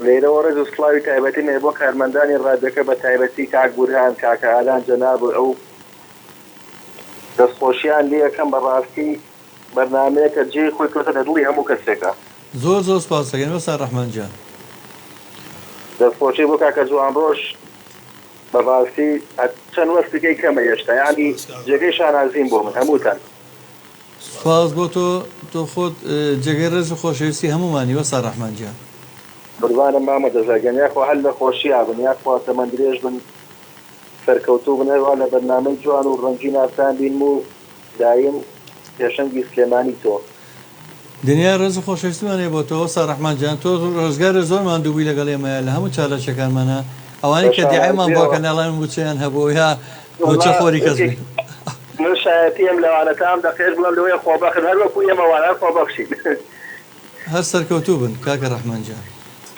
لێرەوە ڕێز و سڵاوی تایبەتی مێ بۆ کارمەندانی ڕادەکە بە تایبەتی کاک بورهان کاکە ئالان جەناب ئەو دەستخۆشییان لێ یەکەم بەڕاستی بەرنامەیە کە جێی خۆی کەوتە لە دڵی هەموو کەسێکە زۆر سپاس دەکەین وەستا ڕەحمان جان دەستخۆشی بۆ کاکە جوان ڕۆژ بەڕاستی چەند وەستەکەی کەمە هێشتا یانی جێگەی شانازیم بۆ من هەمووتان سپاس بۆ تۆ خۆت جێگەی ڕێز و خۆشەویستی هەمومانی وەستا ڕەحمان جان قوربانم مامە دەزاگەن یاخوا هەر لە خۆشییا بن یاخوا تەمەند درێژ بن سەرکەوتوو بن هەروە لە بەرنامەی جوان و ڕەنگی نافتان بین و دایم پێشەنگی سلێمانی تۆ دنیا ڕێز و خۆشەویستیمانێ بۆ تۆ وەستا ڕەحمان جان تۆ ڕزگارە زۆرمان دووبووی لەگەڵ ئێمەیە لە هەموو چالەچەکانمانە ئەوانەی کە دیعایمان بۆ کەناڵان موچەیان هەبوو یا موچە خۆری کەس بێت من شایەتیم لەوانەتان دەخێر بڵم لەوەی خۆبەخن هەر وەکو ئێمەوانە خۆبەخشین هەر سەرکەوتوو بن کاکە ڕەحمان جان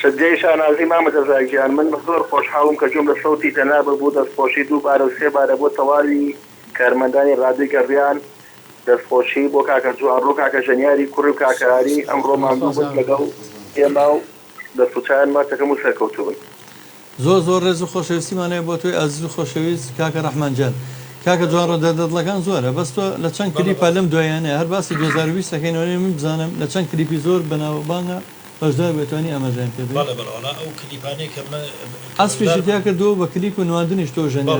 شەجێی شانازی مامە دەزاگیان من زۆر خۆشحاڵم کە جۆم لە سەوتی تەنابە بوو دەستخۆشی دووبارە و سێبارە بۆ تەواوی کارمەندانی ڕادیۆ گەڕیان دەستخۆشی بۆ کاکە جوان ڕۆ کاکە ژەنیاری کوڕی و کاکەاری ئەمڕۆ ماندوو بن لەگەڵ ئێمە و دەستوچیان ماتەکەم و سەرکەوتوو بن زۆر ڕێز و خۆشەویستیمانەیە بۆ تۆی ئازیز و خۆشەویست کاکە ڕەحمان جان کاکە جوان ڕۆ دەردەدڵەکان زۆرە بەس تۆ لە چەند کلیپا لەم دوایانەیە هەر باسی 2020 دەکەینەوە من بزانم لە چەند کلیپی زۆر بەناوبانگە بەشدار بێتوانی ئەمەژیان پێ ئەو کلیپانەی کە ئەسپێکی تیا کردەوە بە کلیپ و نواندنیش تۆ ژەنێ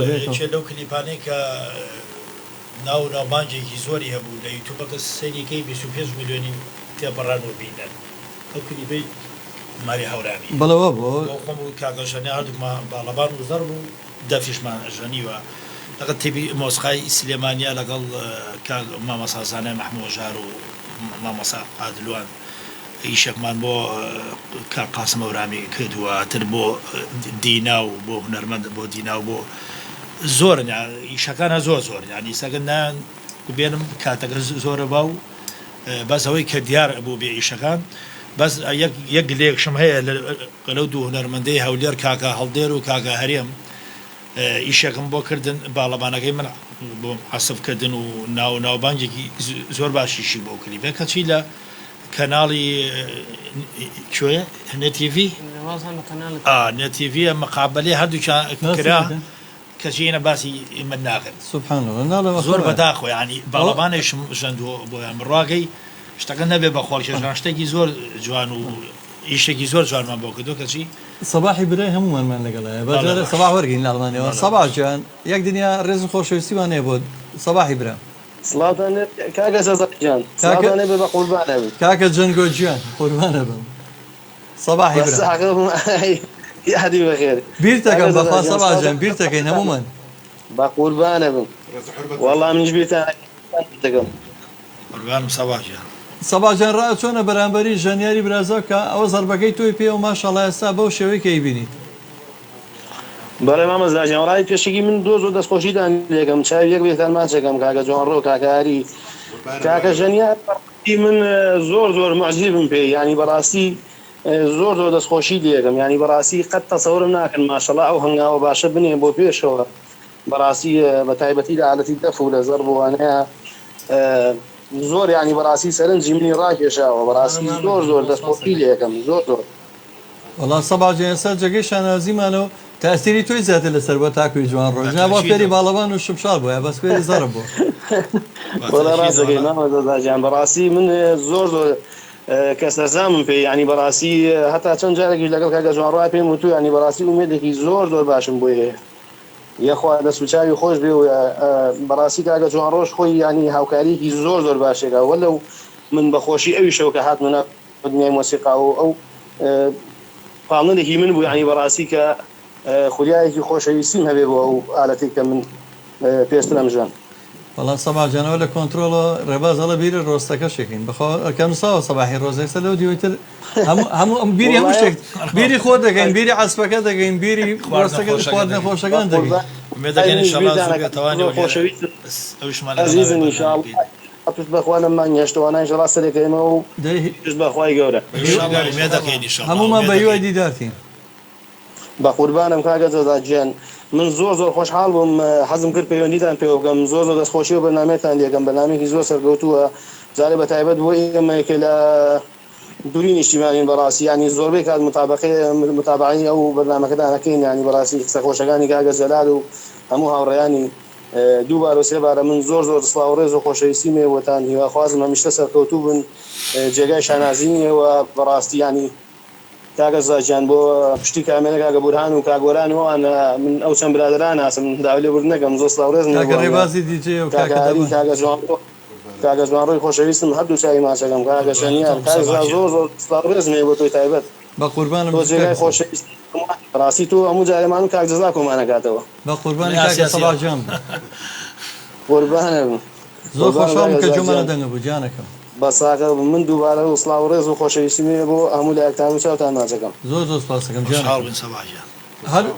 لەو کلیپانەی کە ناوبانجێکی زۆری هەبوو لە یوتیوبەکە سەریەکەی 25 میلیۆنی تێپەڕانەوە بینەن ئەو کلیپەی ماری هەورانی بەڵەوە بۆ خۆم و کاگەژەنی هەردووکمان باڵەبان و زەر بوو دەفیشمان ژەنیوە لەگەڵ تیبی مۆسقای سلێمانیا لەگەڵ مامەسا زانای محموود ژار و مامەسا عادلوان ئیشێکمان بۆ کاک قاسم ئەورامی کردووە تر بۆ دینا و بۆ هونەرمەند بۆ دینا و بۆ زۆرن ئیشەکانە زۆر ینی سەگەن بێنم کاتەکە زۆرە باو بەس ئەوەی کە دیار بوو بێ ئیشەکان بەس یەک لێکشم هەیە لەو دوو هونەرمەندەی هەولێر کاکە هەڵدێر و کاکە هەرێم ئیشێکم بۆ کردن باڵەبانەکەی من بۆ حەسفکردن و ناوبانگێکی زۆر باشیشی بۆ کلیپە کەچی لە کەناڵی کوێ نێتیڤی نێتیڤە مەقابلەی هەردوو کرا کەچینە باسی من ناکرد سوبحانەوە زۆر بەداخۆ ینی باڵەبانێشم ژەندووە بۆیان ڕاگەی شتەکە نەبێ بە خۆڵکێژان شتێکی زۆر جوان و ئیشێکی زۆر جوانمان بۆ کردو کەچی سەباحی برای هەمومانمان لەگەڵایە بەجارە سەباح وەرگین لە ئەڵمانیەوە سەباح جیان یەک دنیا ڕێز و خۆشەویستیوان هەیە بۆ سەباحی برا کاکە سەزەقجان سڵاتانێ بێ بە قوربانە بێ کاکە جەنگۆجیان قوربانە بم سەباحی برا یادی بەخێر بیرتەکەم بەخوا سەباح جیان بیرتەکەین هەمومان بە قوربانە بم وەڵام منیش بیرتان دەکەم قوربانم سەباح جیان سەباح جیان ڕائە چۆنە بەرامبەری ژەنیاری برازە کە ئەوە زەربەکەی تۆی پێ و ماشەڵڵا ئێستا بەو شێوەی کە ئەیبینیت بەڵێ مامەزراجان ڕای پێشێکی من دۆز و دەستخۆشیدان لێگەم چاوی یەک بێتان ماچەکەم کاکە جوانڕۆ کاکاری کاکە ژەنیار من زۆر معجیبم پێی ینی بەڕاستی زۆر دەستخۆشی لێگەم ینی بەڕاستی قەت تەسەورم ناکەن ماشەڵڵا ئەو هەنگاوە باشە بنێ بۆ پێشەوە بەڕاستی بە تایبەتی لە عادەتی دەف و لە زەرب وانەیە زۆر ینی بەڕاستی سەرنجی منی ڕاکێشاوە بەڕاستی زۆر دەستخۆشی لێگەم زۆر وەڵام سەباح جیان ئێستا جێگەی شانازیمانەوە تاسیری توی زیاتر لەسەر بۆ تاکوی جوان ڕۆژ نابا فێری باڵەوان و شمشال بووە بەس فێری زەرب بوو وەڵا ڕاستەکەی مامەزراجان بەڕاستی من زۆر کە سەرزامم پێ ینی بەڕاستی هەتا چەند جارێکی لەگەڵ کاکە جوانڕای پێم وتو ینی بەڕاستی ومێدێکی زۆر باشم بۆ هەیە یەخوا دەست و چاوی خۆش بێ و بەڕاستی کاکە جوانڕۆژ خۆی ینی هاوکاریکی زۆر باشێکە وەلەو من بەخۆشی ئەوی شەو کە هاتمونە دنیای مۆسیقا و ئەو پاڵنێکی من بوو ینی بەڕاستی کە خولیایەکی خۆشەویستیم هەبێ بۆ ئەو ئالەتی کە من پێسترم ژان بەڵام سەباح جانەوە لە کۆنتترۆڵە ڕێباز هەڵە بیرە ڕۆستەکە شێکین بەخوا ئەکەم ساوە سەباحی ڕۆزێستا لەو دیوتر هەموو بیری هەموو شتێک بیری خۆ دەگەین بیری عەسپەکە دەگەین بیری ڕۆستەکە خواردنە خۆشەکان دەگەین عزیزم ئینشاءڵڵا پشت بەخوا لەمان هێشتوانای ڕاستە دەکەینەوە و پشت بەخوای گەورە هەمومان بە هیوای دیدارتین بە قوربانم کاکە جەزاجیان من زۆر خۆشحاڵ بووم حەزم کرد پەیوەندیتان پێ بکەم زۆر دەستخۆشی و بەرنامەتان لێگەم بەرنامێکی زۆر سەرکەوتووە جارێ بە تایبەت بۆ ئێمەیەکە لە دوورین نیشتیمانین بەڕاستی ینی زۆربەی کات متابعی ئەو بەرنامەکەتان ئەەکەین ینی بەڕاستی قسە خۆشەکانی کاکە جەلال و هەموو هاوڕێیانی دووبار و سێبارە من زۆر سڵاو و ڕێز و خۆشەویستی مێوەتان هیواخوازم هەمیشتە سەرکەوتوو بن جێگای شانازینیەوە بەڕاستی ینی کاکە زاجیان بۆ پشتی کامێنە کاکە بورهان و کاگۆران وان من ئەو چەند برادران هاسم داوای لێ بردنەکەم زۆر سڵاو ڕێز ڕێبازی دیجێ و کاکە جوانڕۆی خۆشەویستم هەردوو چاوی ماچەکەم کاکە شەنیان زۆر سڵاو ڕێز مێ بۆ تۆی تایبەت بە قوربانم تۆ جێگای خۆشەویستی ڕاستی تۆ هەموو جارێمان و کاک جەزا کۆمانەکاتەوە بە قوربانی کاکە سەباح جیان قوربانم زۆر خۆشحاڵم کە جۆمانە دەنگە بوو جانەکەم بەساکە من دووبارە و سڵاو و ڕێز و خۆشەویستی مێ بۆ هەموو لایەکتان و چاوتان ماچەکەم زۆر سپاسەکەم جان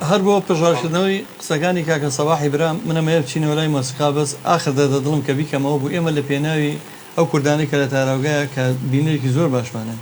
هەر بۆ پژارکردنەوەی قسەکانی کاکە سەباحی برام منەمەیە بچینەوە لای مۆسیقا بەس ئاخر دەدڵم کە بیکەمەوە بوو ئێمە لە پێناوی ئەو کوردانی کە لە تاراوگایە کە بینەرێکی زۆر باشمانە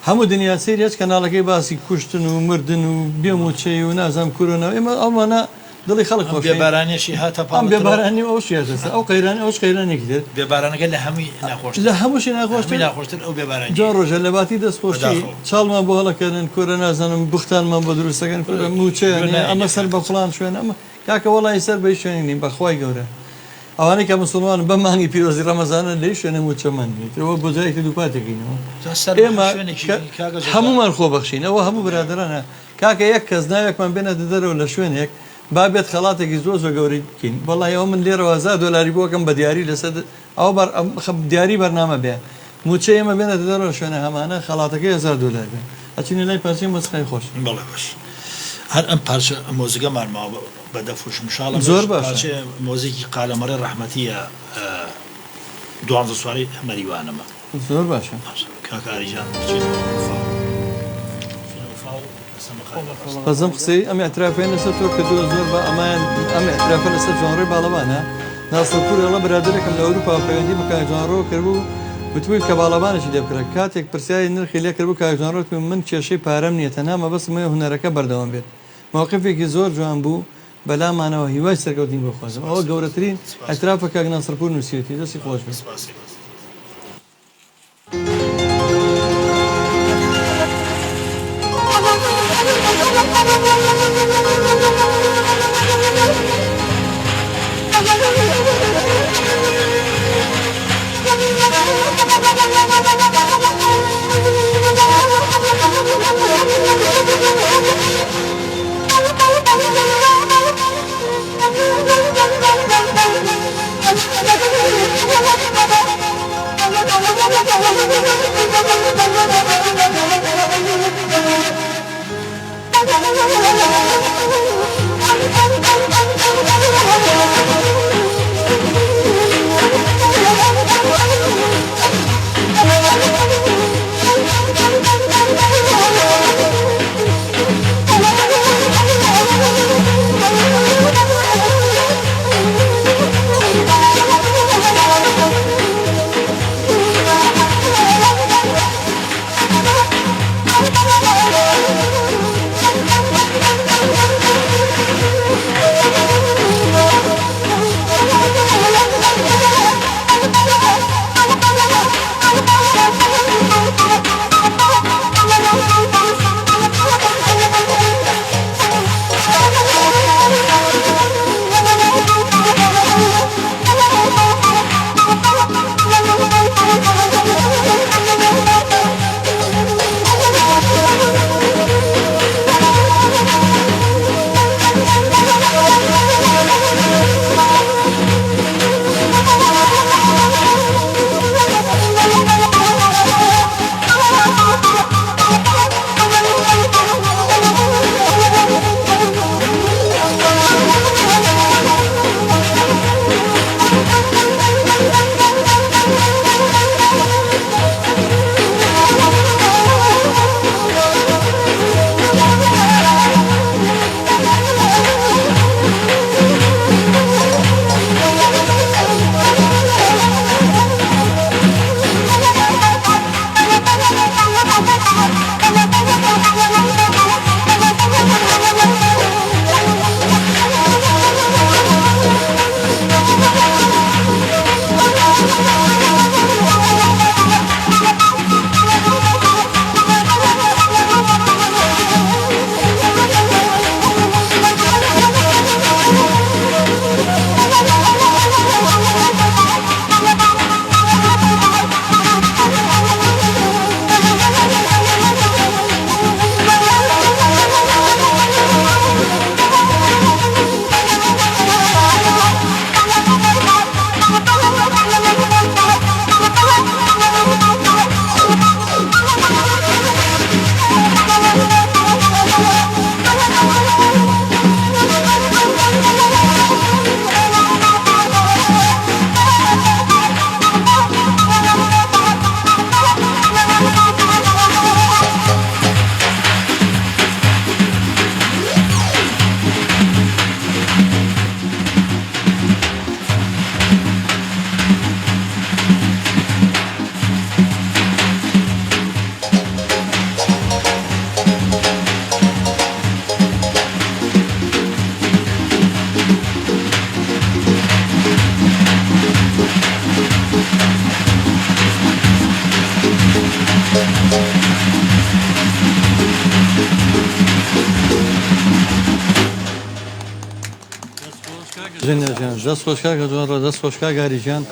هەموو دنیا سەیری هەچ کەناڵەکەی باسی کوشتن و مردن و بێموچەی و نازام کورۆنەوە ئێمە ئەومانە دڵی خەڵک خۆش بێبارانیشی هاتە ئەم بێبارانی ئەو شێتەسە ئەو قەیرانی ئەوش قەیرانێکی تر بێبارانەکە لە هەمووی ناخۆش لە هەمووشی ناخۆشتر ئەو بێبارانی جا ڕۆژە لە باتی دەستخۆشی چاڵمان بۆ هەڵەکردن کورە نازانم بختانمان بۆ دروستەکەن موچەیە ئەمە سەر بە فڵان شوێن ئەمە کاکە وەڵی سەر بەی شوێنی نیم بەخوای گەورە ئەوانەی کە مسلمان بە مانگی پیرۆزی ڕەمەزانە لەی شوێنە موچەمانێتەوە بۆ جایەکی دووپاتێکینەوە ئێمە هەمومان خۆبەخشین ئەوە هەموو برادرانە کاکە یەک کەس ناوێکمان بێنێتە دەرەوە لە شوێنێک بابێت خەڵاتێکی زۆر گەوری بکەین بەڵای ئەوە من لێرەوە $1000 بۆکەم بە دیاری لەسەر ئەو دیاری بەرنامە بێ موچە ئێمە بێنێتە دەرەوە شوێنە هەمانە خەڵاتەکەی $1000 بێ ئەچینە لای پارچەی مۆسیقای خۆش بەڵێ باش هەر ئەم پارچە مۆزیکەمان ماوە بە دەفروش مشاڵە زۆر باشە. مۆزیکی قالەمەڕی ڕەحمەتیە دوانزە سواری مەریوانەمە زۆر باشە. کاکاریجان بەزم قسەی ئەم ئەترافێن لەسەر تۆ کردووە زۆر بە ئەمان ئەم ئەترافە لەسەر جۆنڕی باڵەوانە ناسەپور ئەڵە برادرێکم لە ئەوروپا پەیوەندی بە کاکجۆنڕۆ کردبوو وتوی کە باڵەبانێکی لێ بکرێت کاتێک پرسیاری نرخی لێ کردبوو کاکجۆنڕۆ من کێشەی پارەم نییە تەنها مەبەستمە هونەرەکە بەردەوام بێت مووقفێکی زۆر جوان بوو بەلامانەوە هیوای سەرکەوتین بخوازم ئەوە گەورەترین ئەترافە کاک ناسەپور نووسێتی دەستی خۆش بێت. دەست خۆشکا کە جوان ڕۆ دەست خۆشکا گاریجان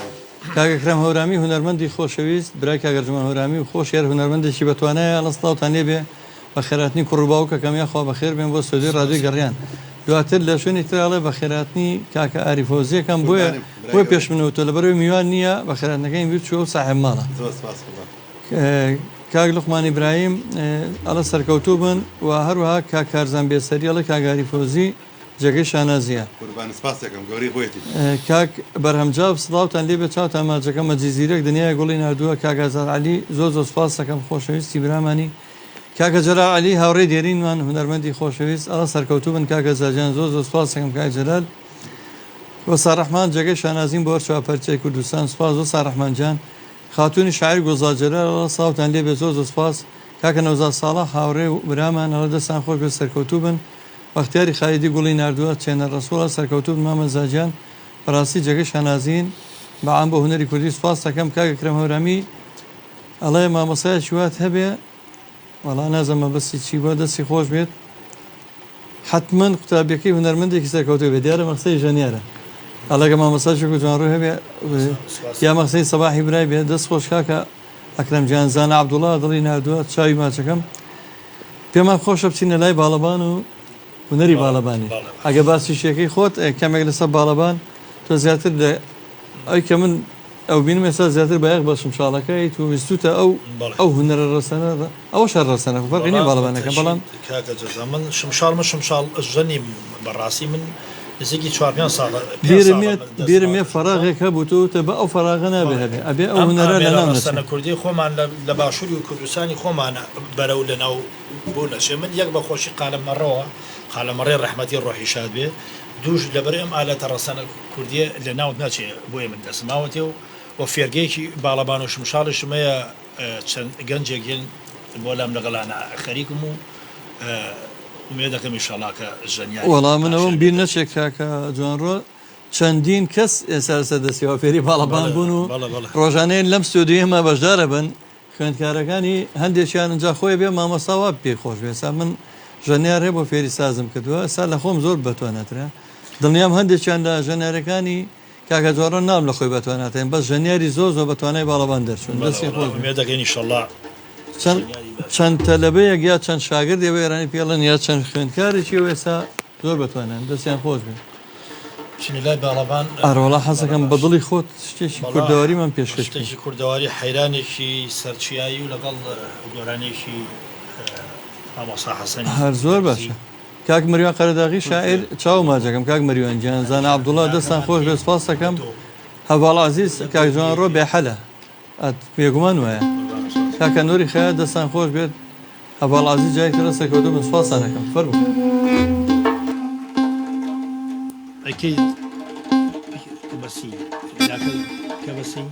کاگەکرم هەورامی هونەرمەندی خۆشەویست برای کاگەرجمە هەورامی و خۆش یار هونەرمەندێکی بەتوانایە ئەڵستاوتانێ بێ بە خێراتنی کوڕباوکە کەمیاخوا بەخێر بێن بۆ سۆدی ڕادوی گەڕیان دواتر لە شوێنی تراڵێ بە خێراتنی کاکە ئاریفۆزیەکەم بۆیە پێش منەوتە لە بەرەوەی میوان نییە بە خێراتنەکەی بچوە و ساحب ماڵە کاک لوقمان ئیبراهیم ئەڵە سەرکەوتوو بن و هەروەها کاک کارزان بێسەری ئەڵە کاگاری فۆزی جێگەی شانازیە کاک بەرهەمجاب سڵاوتان لێ بێ چاوتان ماجەکە مەجیزیرەک دنیای گوڵی نردووە کاگازار علی زۆر سوپاس دەکەم خۆشەویستی برامانی کاکە جەلال علی هاوڕێی دێرینمان هونەرمەندی خۆشەویست ئەڵە سەرکەوتوو بن کاکە زاجان زۆر سوپاس دەکەم کاک جەلال وەسا ڕەحمان جێگەی شانازیم بۆ چوار پەرچەی کوردستان سوپاس وەسا ڕەحمان جان خاتونی شاعیر گۆزا جەلال ساوتان لێ بێ زۆر سوپاس کاکە نەوزاد ساڵح هاوڕێ و برامان ئەوە دەستان خۆش بێ سەرکەوتوو بن بەختیاری خالیدی گوڵی نردووە چێنە ڕەسوڵە سەرکەوتوو بن مامە زاجان بەڕاستی جێگەی شانازین بەعام بۆ هونەری کوردی سوپاس دەکەم کاکە کرەم هەورامی ئەڵێ مامۆسایەکی وات هەبێ وەڵا نازەمە بەسی چی بۆ دەستی خۆش بێت حتمما قوتابیەکەی هونەرمەندێکی سەرکەوتوو بێت دیارە مەقسەی ژەنیارە ئەڵەگە مامۆسایەکی جوانڕوو هەبێ یا مەقسەی سەباحی برای بێت دەست خۆش کاکە ئەکرەم گیان زانە عەبدوڵڵا دڵی نردووە چاوی ماچەکەم پێمان خۆشە بچینە لای باڵەبان و هونەری باڵەبانی ئەگە باسی شێکەکەی خۆت کەمێک لەسەر باڵەبان تۆ زیاتر لە ئەوی کە من ئەو بینم ێستا زیاتر بەیەق بە شمشاڵەکەی تو ویستوتە ئەو هونەرە ڕەسەنە ئەوە شار ڕەسەنە فەرقی نییە باڵەبانەکە بەڵام من شمشال ژەنی بەڕاستی من نزیکی 4 ساڵ بیرمێ فەراغێک هەبووتە بە ئەو فەراغە نابێ هەبێ ئەبێ ئەو هونەرە لە ناوسەنە کوردی خۆمان لە باشووری و کوردستانی خۆمانە بەرەو لە ناو بۆ نەچێ من یەک بە خۆشی قالەمەڕەوە قالەمەڕێ ڕەحمەتی ڕۆحی شاد بێ دووش لەبەر ئەم ئالەتە ڕەسەنە کوردیە لە ناوت ناچێ بۆیە من دەسماوەتێ و فێرگەیەکی باڵەبان و شمشاڵی شمەیە چەند گەنجێکین بۆ لام لەگەڵانە خەریکم و ومێ دەکەم ئینشاڵڵا کە ژەنیاری وەڵام منەوەم بیر نەچێک کاکە جوانڕۆ چەندین کەس ئێستا سەردەستیەوە فێری باڵەبان بوون و ڕۆژانەیە لەم ستودیۆ ئێمە بەشدارە بن خوێندکارەکانی هەندێکیان ئەجا خۆی بێ مامۆستاوا پێ خۆش بێسا من ژەنیار هەیە بۆ فێری سازم کردووە ئێستا لە خۆم زۆر بەتوانێترە دڵنیام هەندێکیان لە ژەنیارەکانی کاکە جوانڕۆ نام لە خۆی بەتواناتێن بەس ژەنیاری زۆر بەتوانای باڵەبان دەرچوون دەستی خۆش مێ دەکەین ئینشاڵڵا چەند تەلەبەیەک یا چەند شاگرد دەوێ ێرانی پێڵەن یا چەند خوێندکارێکی و ئێستا زۆر بتوانن دەستیان خۆش بێت لای باڵەبان ئەڕۆڵا حەزەکەم بە دڵی خۆت شتێکی کوردەوەریمان پێشکەشتێکی کوردەواری حەیرانێکی سەرچیایی و لەگەڵ گۆرانێکی ئامۆسا حەسەنی هەر زۆر باشە کاک مەریوان قەرەداغی شاعیر چاو ماجەکەم کاک مەریوان گیان زانە عەبدوڵڵا دەستان خۆش بێ سوپاس دەکەم هەڤاڵ عەزیز کاک جوانڕۆ بێحەلە بێگومان وایە کاکە نوری خەیە دەستان خۆش بێت هەڤاڵ عەزیز جای ترە سەرکەوتوو بن سوپاسان دەکەم فەرموو ئەکەی بەسی کە بەسی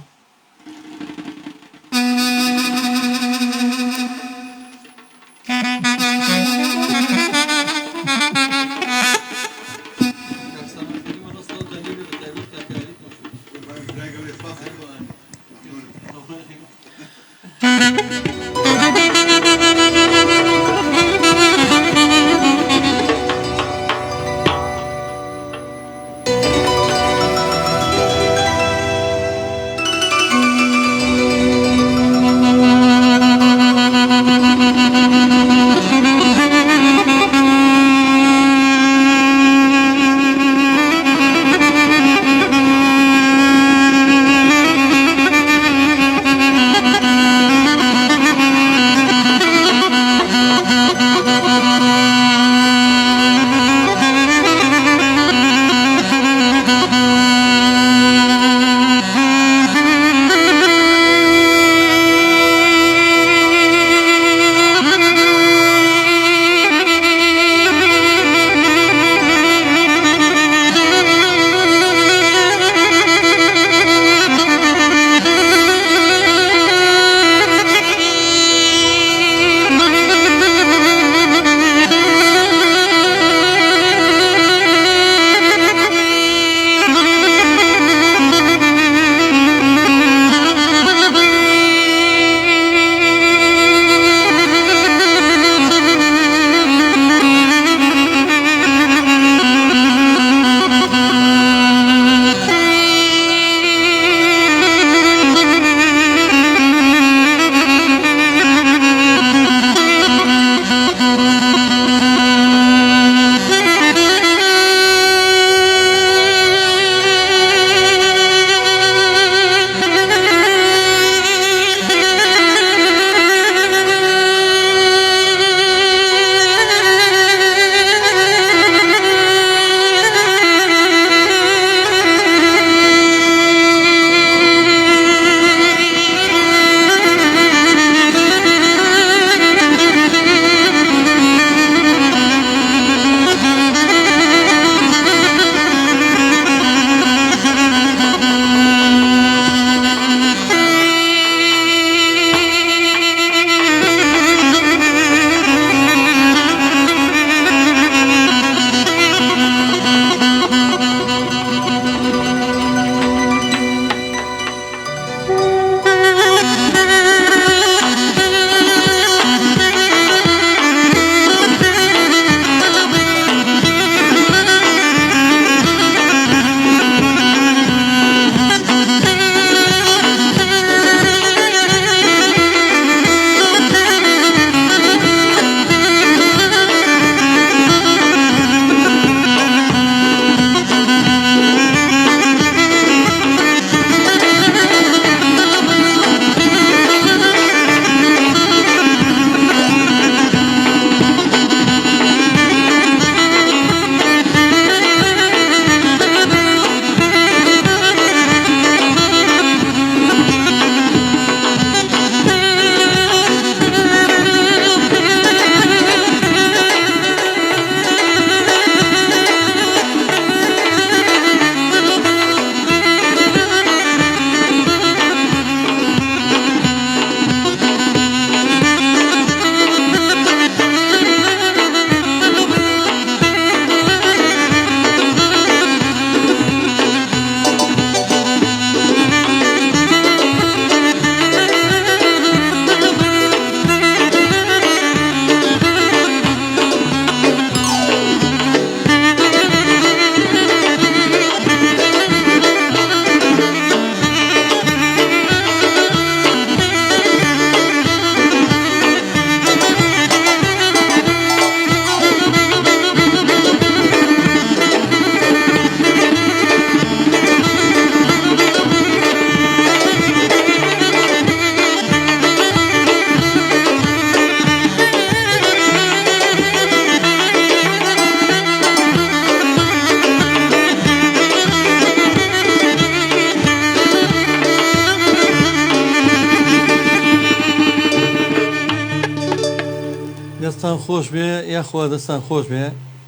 دەستان خۆش بێ یاخوا دەستان خۆش بێ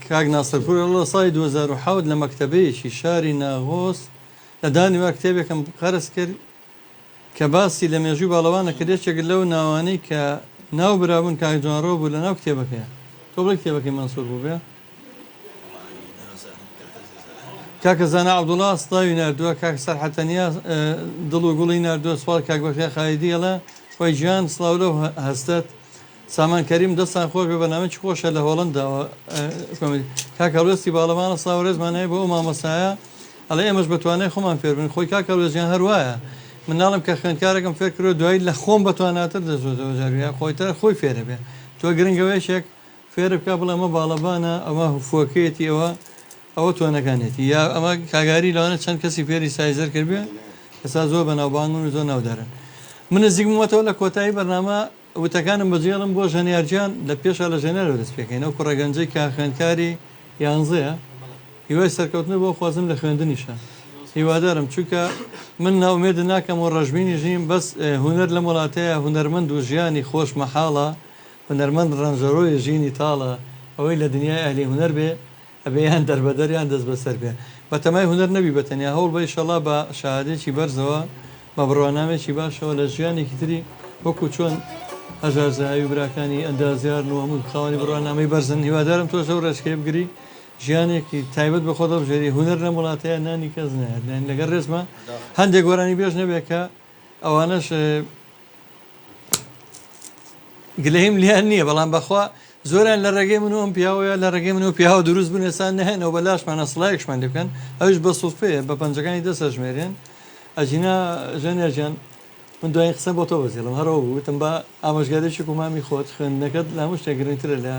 کاک ناسەرپور لە ساڵی 2010 لە مەکتەبەیەکی شاری ناغۆس لە دانیوە کتێبێکم قەرز کرد کە باسی لە مێژووی باڵەوانە کە دێچێک لەو ناوانەی کە ناو برابوون کاک جوانڕۆ بوو لە ناو کتێبەکەیە تۆ بڵێ کتێبەکەی مەنسوور بوو بێ کاکە زانا عەبدوڵڵا ئەستاوی ناردووە کاک سەرحەتەنیا دڵ و گوڵی ناردووە سوپاس کاک بەختیار خایدیەڵە خۆی گیان سڵاو لەو هەستێت سامان کەریم دەستان خۆش بە بەنامەی خۆشە لە هۆڵنداوە کاک هەڵوێستی باڵەمانە سڵاو ڕێزمانەیە بۆ ئەو مامەسایە ئەڵێ ئێمەش بەتوانای خۆمان فێر بن خۆی کاک هەڵوێزیان هەروایە من ناڵم کە خوێندکارێکم فێر کردو دوایی لە خۆم بەتواناتر دەزۆتەوە جارویە خۆیتر خۆی فێرە بێ تۆ گرنگەوەیشێک فێرە بکە بڵێ ئەمە باڵەبانە ئەمە فۆکێتی ئەوە تۆنەکانێتی یا ئەمە کاگاری لەوانە چەند کەسی فێری سایزەر کردبێ ئێستا زۆر بەناوبانگن و زۆر ناودارن من نزیکمەوە لە کۆتایی بەرنامە وتەکانم بەجێڵم بۆ ژەنیارجیان لە پێشە لە ژێنەرەوە دەست پێکەین ئەو کوڕەگەنجەی کا خوێندکاری یانزەیە هیوای سەرکەوتنە بۆ خوازم لە خوێندنیشە هیوادارم چونکە من ناومێدە ناکەم و ڕەژبینی ژیم بەس هونەر لە وڵاتەیە هونەرمەند و ژیانی خۆش مەحاڵە هونەرمەند ڕەنجەڕۆی ژینی تاڵە ئەوەی لە دنیای ئەهلی هونەر بێ ئەبێیان دەربەدەریان دەست بەسەر بێ بە تەمای هونەر نەبی بەتەنیا هەوڵ بە ئیشەڵا بە شاهادێکی بەرزەوە بە بڕوانامێکی باشەوە لە ژیانێکی تری وەکو چۆن هەژارزایی و براکانی ئەندازیار و هەموو خاوەنی بڕوانامەی بەرزن هیوادارم تۆ ئەو ڕێچکەی بگری ژیانێکی تایبەت بە خۆدا بژێری هونەر لە وڵاتەیە نانی کەس نایە لەگەر ڕێزمە هەندێک گۆرانی بێژ نەبێت کە ئەوانەش گلەیم لیان نییە بەڵام بەخوا زۆریان لە ڕێگەی من و ئەم پیاوەیە لە ڕێگەی من و پیاوە دروست بوون ئێستا نەهێنەوە بەلاشمانە سڵایەکشمان لێ بکەن ئەوش بە سوڵپەیە بە پەنجەکانی دەستە ژمێرێن ئەجینا ژەنێرجیان من دوای قسە بۆ تۆ بەزیڵم هەرەوە وتم بە ئامۆژگارێکی کومامی خۆت خوێندنەکەت لە هەموو شتێک گرنگترە لە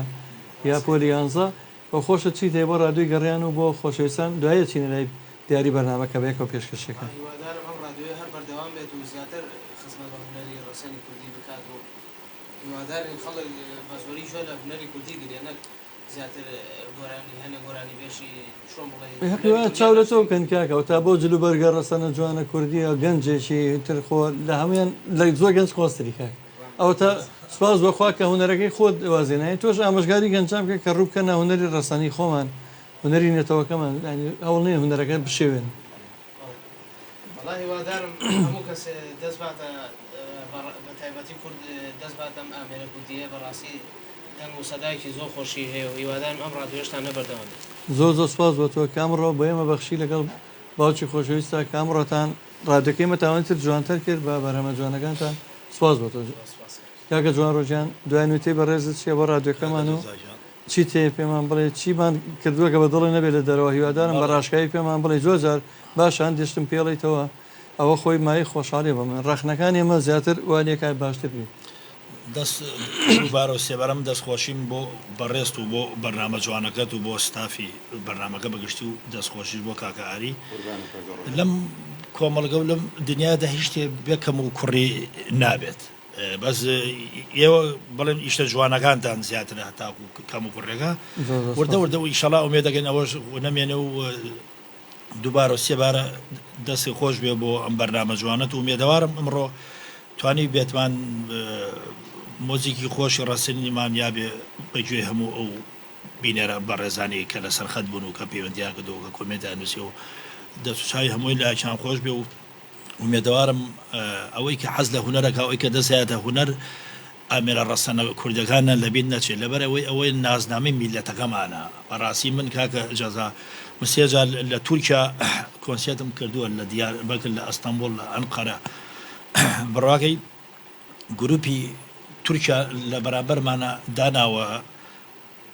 یا پۆلیانزە بۆ خۆشە چیت هەیە بۆ ڕادووی گەڕیان و بۆ خۆشەویستان دوایە چینە لای دیاری بەرنامەکە بەیەکەوە پێشکەشەکە هیوادارم ئەم ڕادیۆیە هەر بەردەوام بێت و زیاتر خزمەت بە هونەری ڕەسەنی کوردی بکات و هیوادارین خەڵک بە زۆری شۆ لە هونەری کوردی گرێنەک زیاتر گۆرانی هەنە گۆرانی بێشی شۆم بڵێ چاو لە تۆ بکەن کاکەوە تا بۆ جلو بەرگە ڕەسەنە جوانە کوردیە گەنجێکی ترخۆ لە هەمویان لە زۆر گەنج خۆستری کاک ئەو تا سپاس بەخوا کە هونەرەکەی خۆت وازێنایی تۆش ئامۆژگاری گەنجام بکە کە ڕوو بکەنە هونەری ڕەسەنی خۆمان هونەری نێتەوەکەمان هەوڵ نییە هونەرەکە بشێوێن والله هیوادارم هەموو کەس دەست باتە بە تایبەتی کورد دەست باتە ئەم ئامێرە کوردیە بەڕاستی دەنگ و سەدایکی زۆر خۆشی هەیە و هیوادارم ئەم ڕادیۆشتان نەبەردەوام زۆر زۆر سپاس بۆ تۆ کامڕۆ بۆ ئێمە بەخشی لەگەڵ باوکی خۆشەویستە کامڕۆتان ڕادەکەی مەتاوانتر جوانتر کرد بە بەرهەمە جوانەکانتان سپاس بۆ تۆ کاکە جوان ڕۆژیان دوای نوێتی بەڕێزت چیە بۆ ڕادیۆکەمان و چی تێ پێمان بڵێ چیمان کردووە کە بە دڵی نەبێت لە دەرەوە هیوادارم بە ڕاشکایی پێمان بڵێ زۆر جار باشان دێشتم پێڵیتەوە ئەوە خۆی مای خۆشحاڵی بە من ڕەخنەکان ئێمە زیاتر وانێکای باشتر بێت دەست بارۆ سێبارم دەستخۆشیم بۆ بەڕێست و بۆ بەرنامە جوانەکەت و بۆ ستافی بەرنامەکە بەگشتی و دەستخۆشیش بۆ کاکەعاری لەم کۆمەڵگە و لەم دنیادا هیچ شتێ بێکەم و کوڕی نابێت بەس ئێوە بڵێن ئیشتە جوانەکانتان زیاتر هەتاکو کەم و کوڕێکە وردە وردە و ئیشەڵا ئومێ دەگەن ئەوەش نەمێنێ و دووبارە سێبارە دەستی خۆش بێ بۆ ئەم بەرنامە جوانەت و ئومێدەوارم ئەمڕۆ توانی بێتمان مۆزیکی خۆشی ڕاستنیمان یابێ بەگوێ هەموو ئەو بینێرە بەڕێزانی کە لەسەر خەت بوون و کە پەیوەندیان کردەوە کە کۆمێنتیان نووسی و دەستچای هەمووی لایەکیان خۆش بێ و ئومێدەوارم ئەوەی کە حەز لە هونەرەکە ئەوەی کە دەسایەتە هونەر ئامێرە ڕەسەنە کوردەکانە لەبین نەچێت لەبەر ئەوەی نازنامەی میلەتەکەمانە بەڕاستی من کاکە ئجازا مسێجار لە تورکیا کۆنسێتم کردووە لە دیاربەکر لە ئەستەمبۆڵ لە ئەنقەرە بڕواکەی گروپی تورکیا لە بەرامبەرمانە داناوە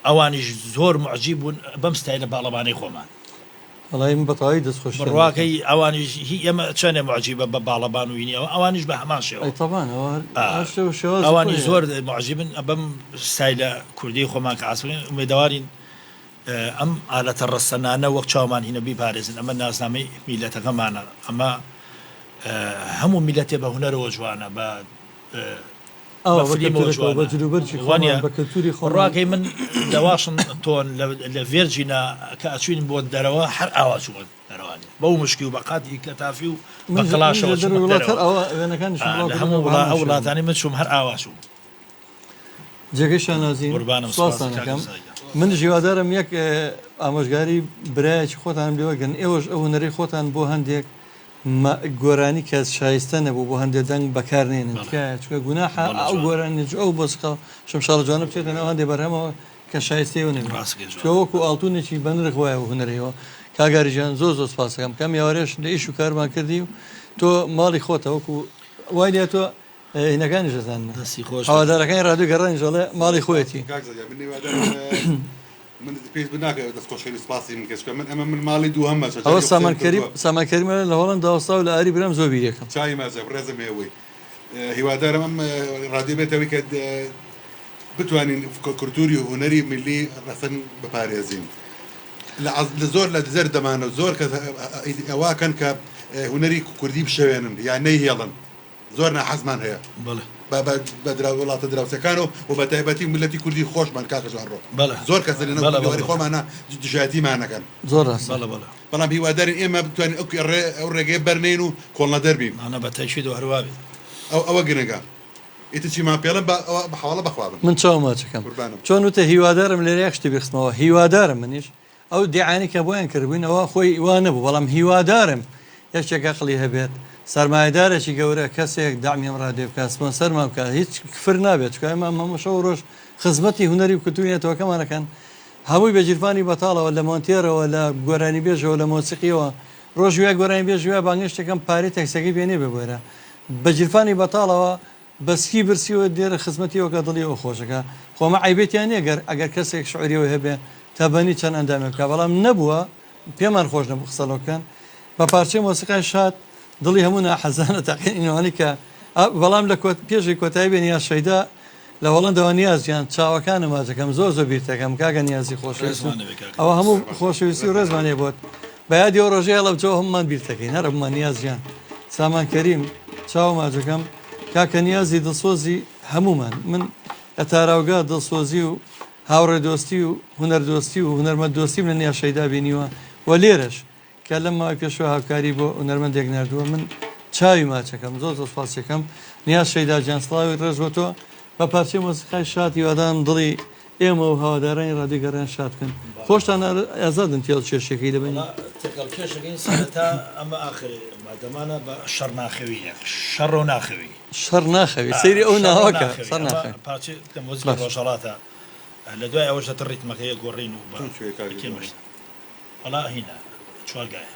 ئەوانیش زۆر معجیب بوون بەم ستایلە باڵەبانەی خۆمان وڵای من بەتەواوی دەستخۆش بڕواکەی ئەوانیش ئێمە چەندێ معجیبە بە باڵەبان و وینیەوە ئەوانیش بە هەمان شێوە ئەوانی زۆر معجیبن بەم ستایلە کوردی خۆمان کە ئاسڵین ئومێدەوارین ئەم ئالەتە ڕەسەنانە وەک چاومان هینە بیپارێزن ئەمە نازنامەی میلەتەکەمانە ئەمە هەموو میلەتێ بە هونەرەوە جوانە بە ڕاکەی من لە واشنتۆن لە ڤێرجینە کە ئەچوین بۆ دەرەوە هەر ئاواچوو دەرەوانێ بەو مشکی و بەقاتی کەتافی و بە کڵاشەوە هەموو وڵاتانی من چوم هەر ئاواچوو جێگەی شانازین قوربانم، سواسانەکەم سپاس کاک من ژیوادارم یەک ئامۆژگاری برایەکی خۆتان لێوەگەن ئێوەش ئەو هونەری خۆتان بۆ هەندێک گۆرانی کە شایستە نەبوو بۆ هەندێک دەنگ بەکارنێنن چکە گوناح ئەو گۆرانی ئەو بۆسقا شەمشاڵ جوانە بچێتەوە هەندێک بەرهەمەوە کە شایستەوە نێ وەکو ئاڵتونێکی بەنرخ وایە هونەرەوە کاگاریژیان زۆر زۆر سپاسەکەم کەم یاوارێش لە ئیش و کارمان کردی و تۆ ماڵی خۆتە وەکو وای لێ تۆ هینەکانی ژەزان هەوادارەکانی ڕادیۆ گەڕانی ژەڵێ ماڵی خۆیەتی من پێش بناکە دەستخۆشی سپاسی من کەچکە من ئەمە من ماڵی دوو هەمە ئەوە سامانکەریمە لە هەڵەن داوەستا و لە ئاری برام زۆر بیرەکەم چای مازە ڕێزم هێوەی هیوادارم ئەم ڕادیۆ بێتەوەی کە بتوانین کولتوری و هونەری ملی ڕەسەن بپارێزین لە زۆر لە دزەر دەمانە زۆر کە ئەواکەن کە هونەری کوردی بشەوێنن یان نەیهێڵن زۆر ناحەزمان هەیە بە وڵاتە دراوسەکان و بە تایبەتی ملەتی کوردی خۆشمان کاکە جوانڕۆ زۆر کەس لەنەوەی خۆمانە دژایەتیمانەکەن زۆر بەڵام هیوادارین ئێمە بتوانین ئەو ڕێگەی بەرنین و کۆڵنە دەربین بە تەشید و هەروابێت ئەوە گرنگە ئیتر چیمان پێڵم بە حواڵە بەخوابم من چاوماچەکەم چۆن وتە هیوادارم لێرە یەخشتی بخستمەوە هیوادارم منیش ئەو دیعانی کە بۆیان کردبووینەوە خۆی وانە بوو بەڵام هیوادارم یەکێک عەقڵی هەبێت سەرمایه‌دارێکی گەورە کەسێک داعمیم ڕادیۆ بکات سپۆنسەرمان بکات هیچ کفر نابێت چکە ئێمە هەموو ڕۆژ خزمەتی هونەری و کولتوریەتەوەکەمانەکەن هەمووی بەجیرفانی بەتاڵەوە لە مۆنتێرەوە لە گۆرانی بێژەوە لە مۆسیقیەوە ڕۆژ وای گۆرانی بێژ وای بانگشتەکەم پارەی تەکسەکەی بێنێ ببوێرە بەجیرفانی بەتاڵەوە بەسکی برسیەوە دێرە خزمەتیەوە دڵی ئەو خۆشەکە خۆمە عیبێتیان نێگەر ئەگەر کەسێک شعریەوە هەبێ تەبەنی چەند ئەندامێ بکە بەڵام نەبووە پێمان خۆش نەبوو قسەڵۆکەن بە پارچەی مۆسیقای شاد دڵی هەموو ناحەزانە تاقینەوەی کە بەڵام لە پێشی کۆتایی بێن یا شەیدا لە وەڵندەوە نیازیان چاوەکانە ماچەکەم زۆر زۆر بیرتەکەم کاگە نیازی خۆشەویست ئەوە هەموو خۆشەویستی و ڕێزمانێ بۆت بەیادی ئەو ڕۆژەیە لەو جۆ هەممان بیرتەکەین هەر بمان نیازیان سامانکەریم چاو ماجەکەم کاکە نیازی دڵسۆزی هەمومان من لە تاراوگا دڵسۆزی و هاوڕێ دۆستی و هونەردۆستی و هونەرمەند دۆستیم لە نیا شەیدا بینیوە و لێرەش کە لەم ماوەی پێشوە هاوکاری بۆ هونەرمەندێک نردووە من چاوی ماچەکەم زۆر زۆر سپاسەکەم نیاز شەیدا جانسڵاوی ڕێژ بۆ تۆ بە پارچەی مۆسیقای شاتی وادام دڵی ئێمە و هەوادارانی ڕادیۆ گەڕان شاد بکەن خۆشتان ئازادن تێڵ کێشەکەی دەبێنی کێشەکەی سەرەتا ئەمە ئاخری مادەمانە بە شەڕ ناخەویە شەڕ و ناخەوی شەڕ ناخەوی سەیری ئەو ناوەکە سەر ناخەوی پارچەی مۆزیکا ڕۆژهەڵاتە لە دوای ئەوەشە ڕیتمەکەیە گۆڕین و بە کێمەشت وەڵا هینە چوارگایە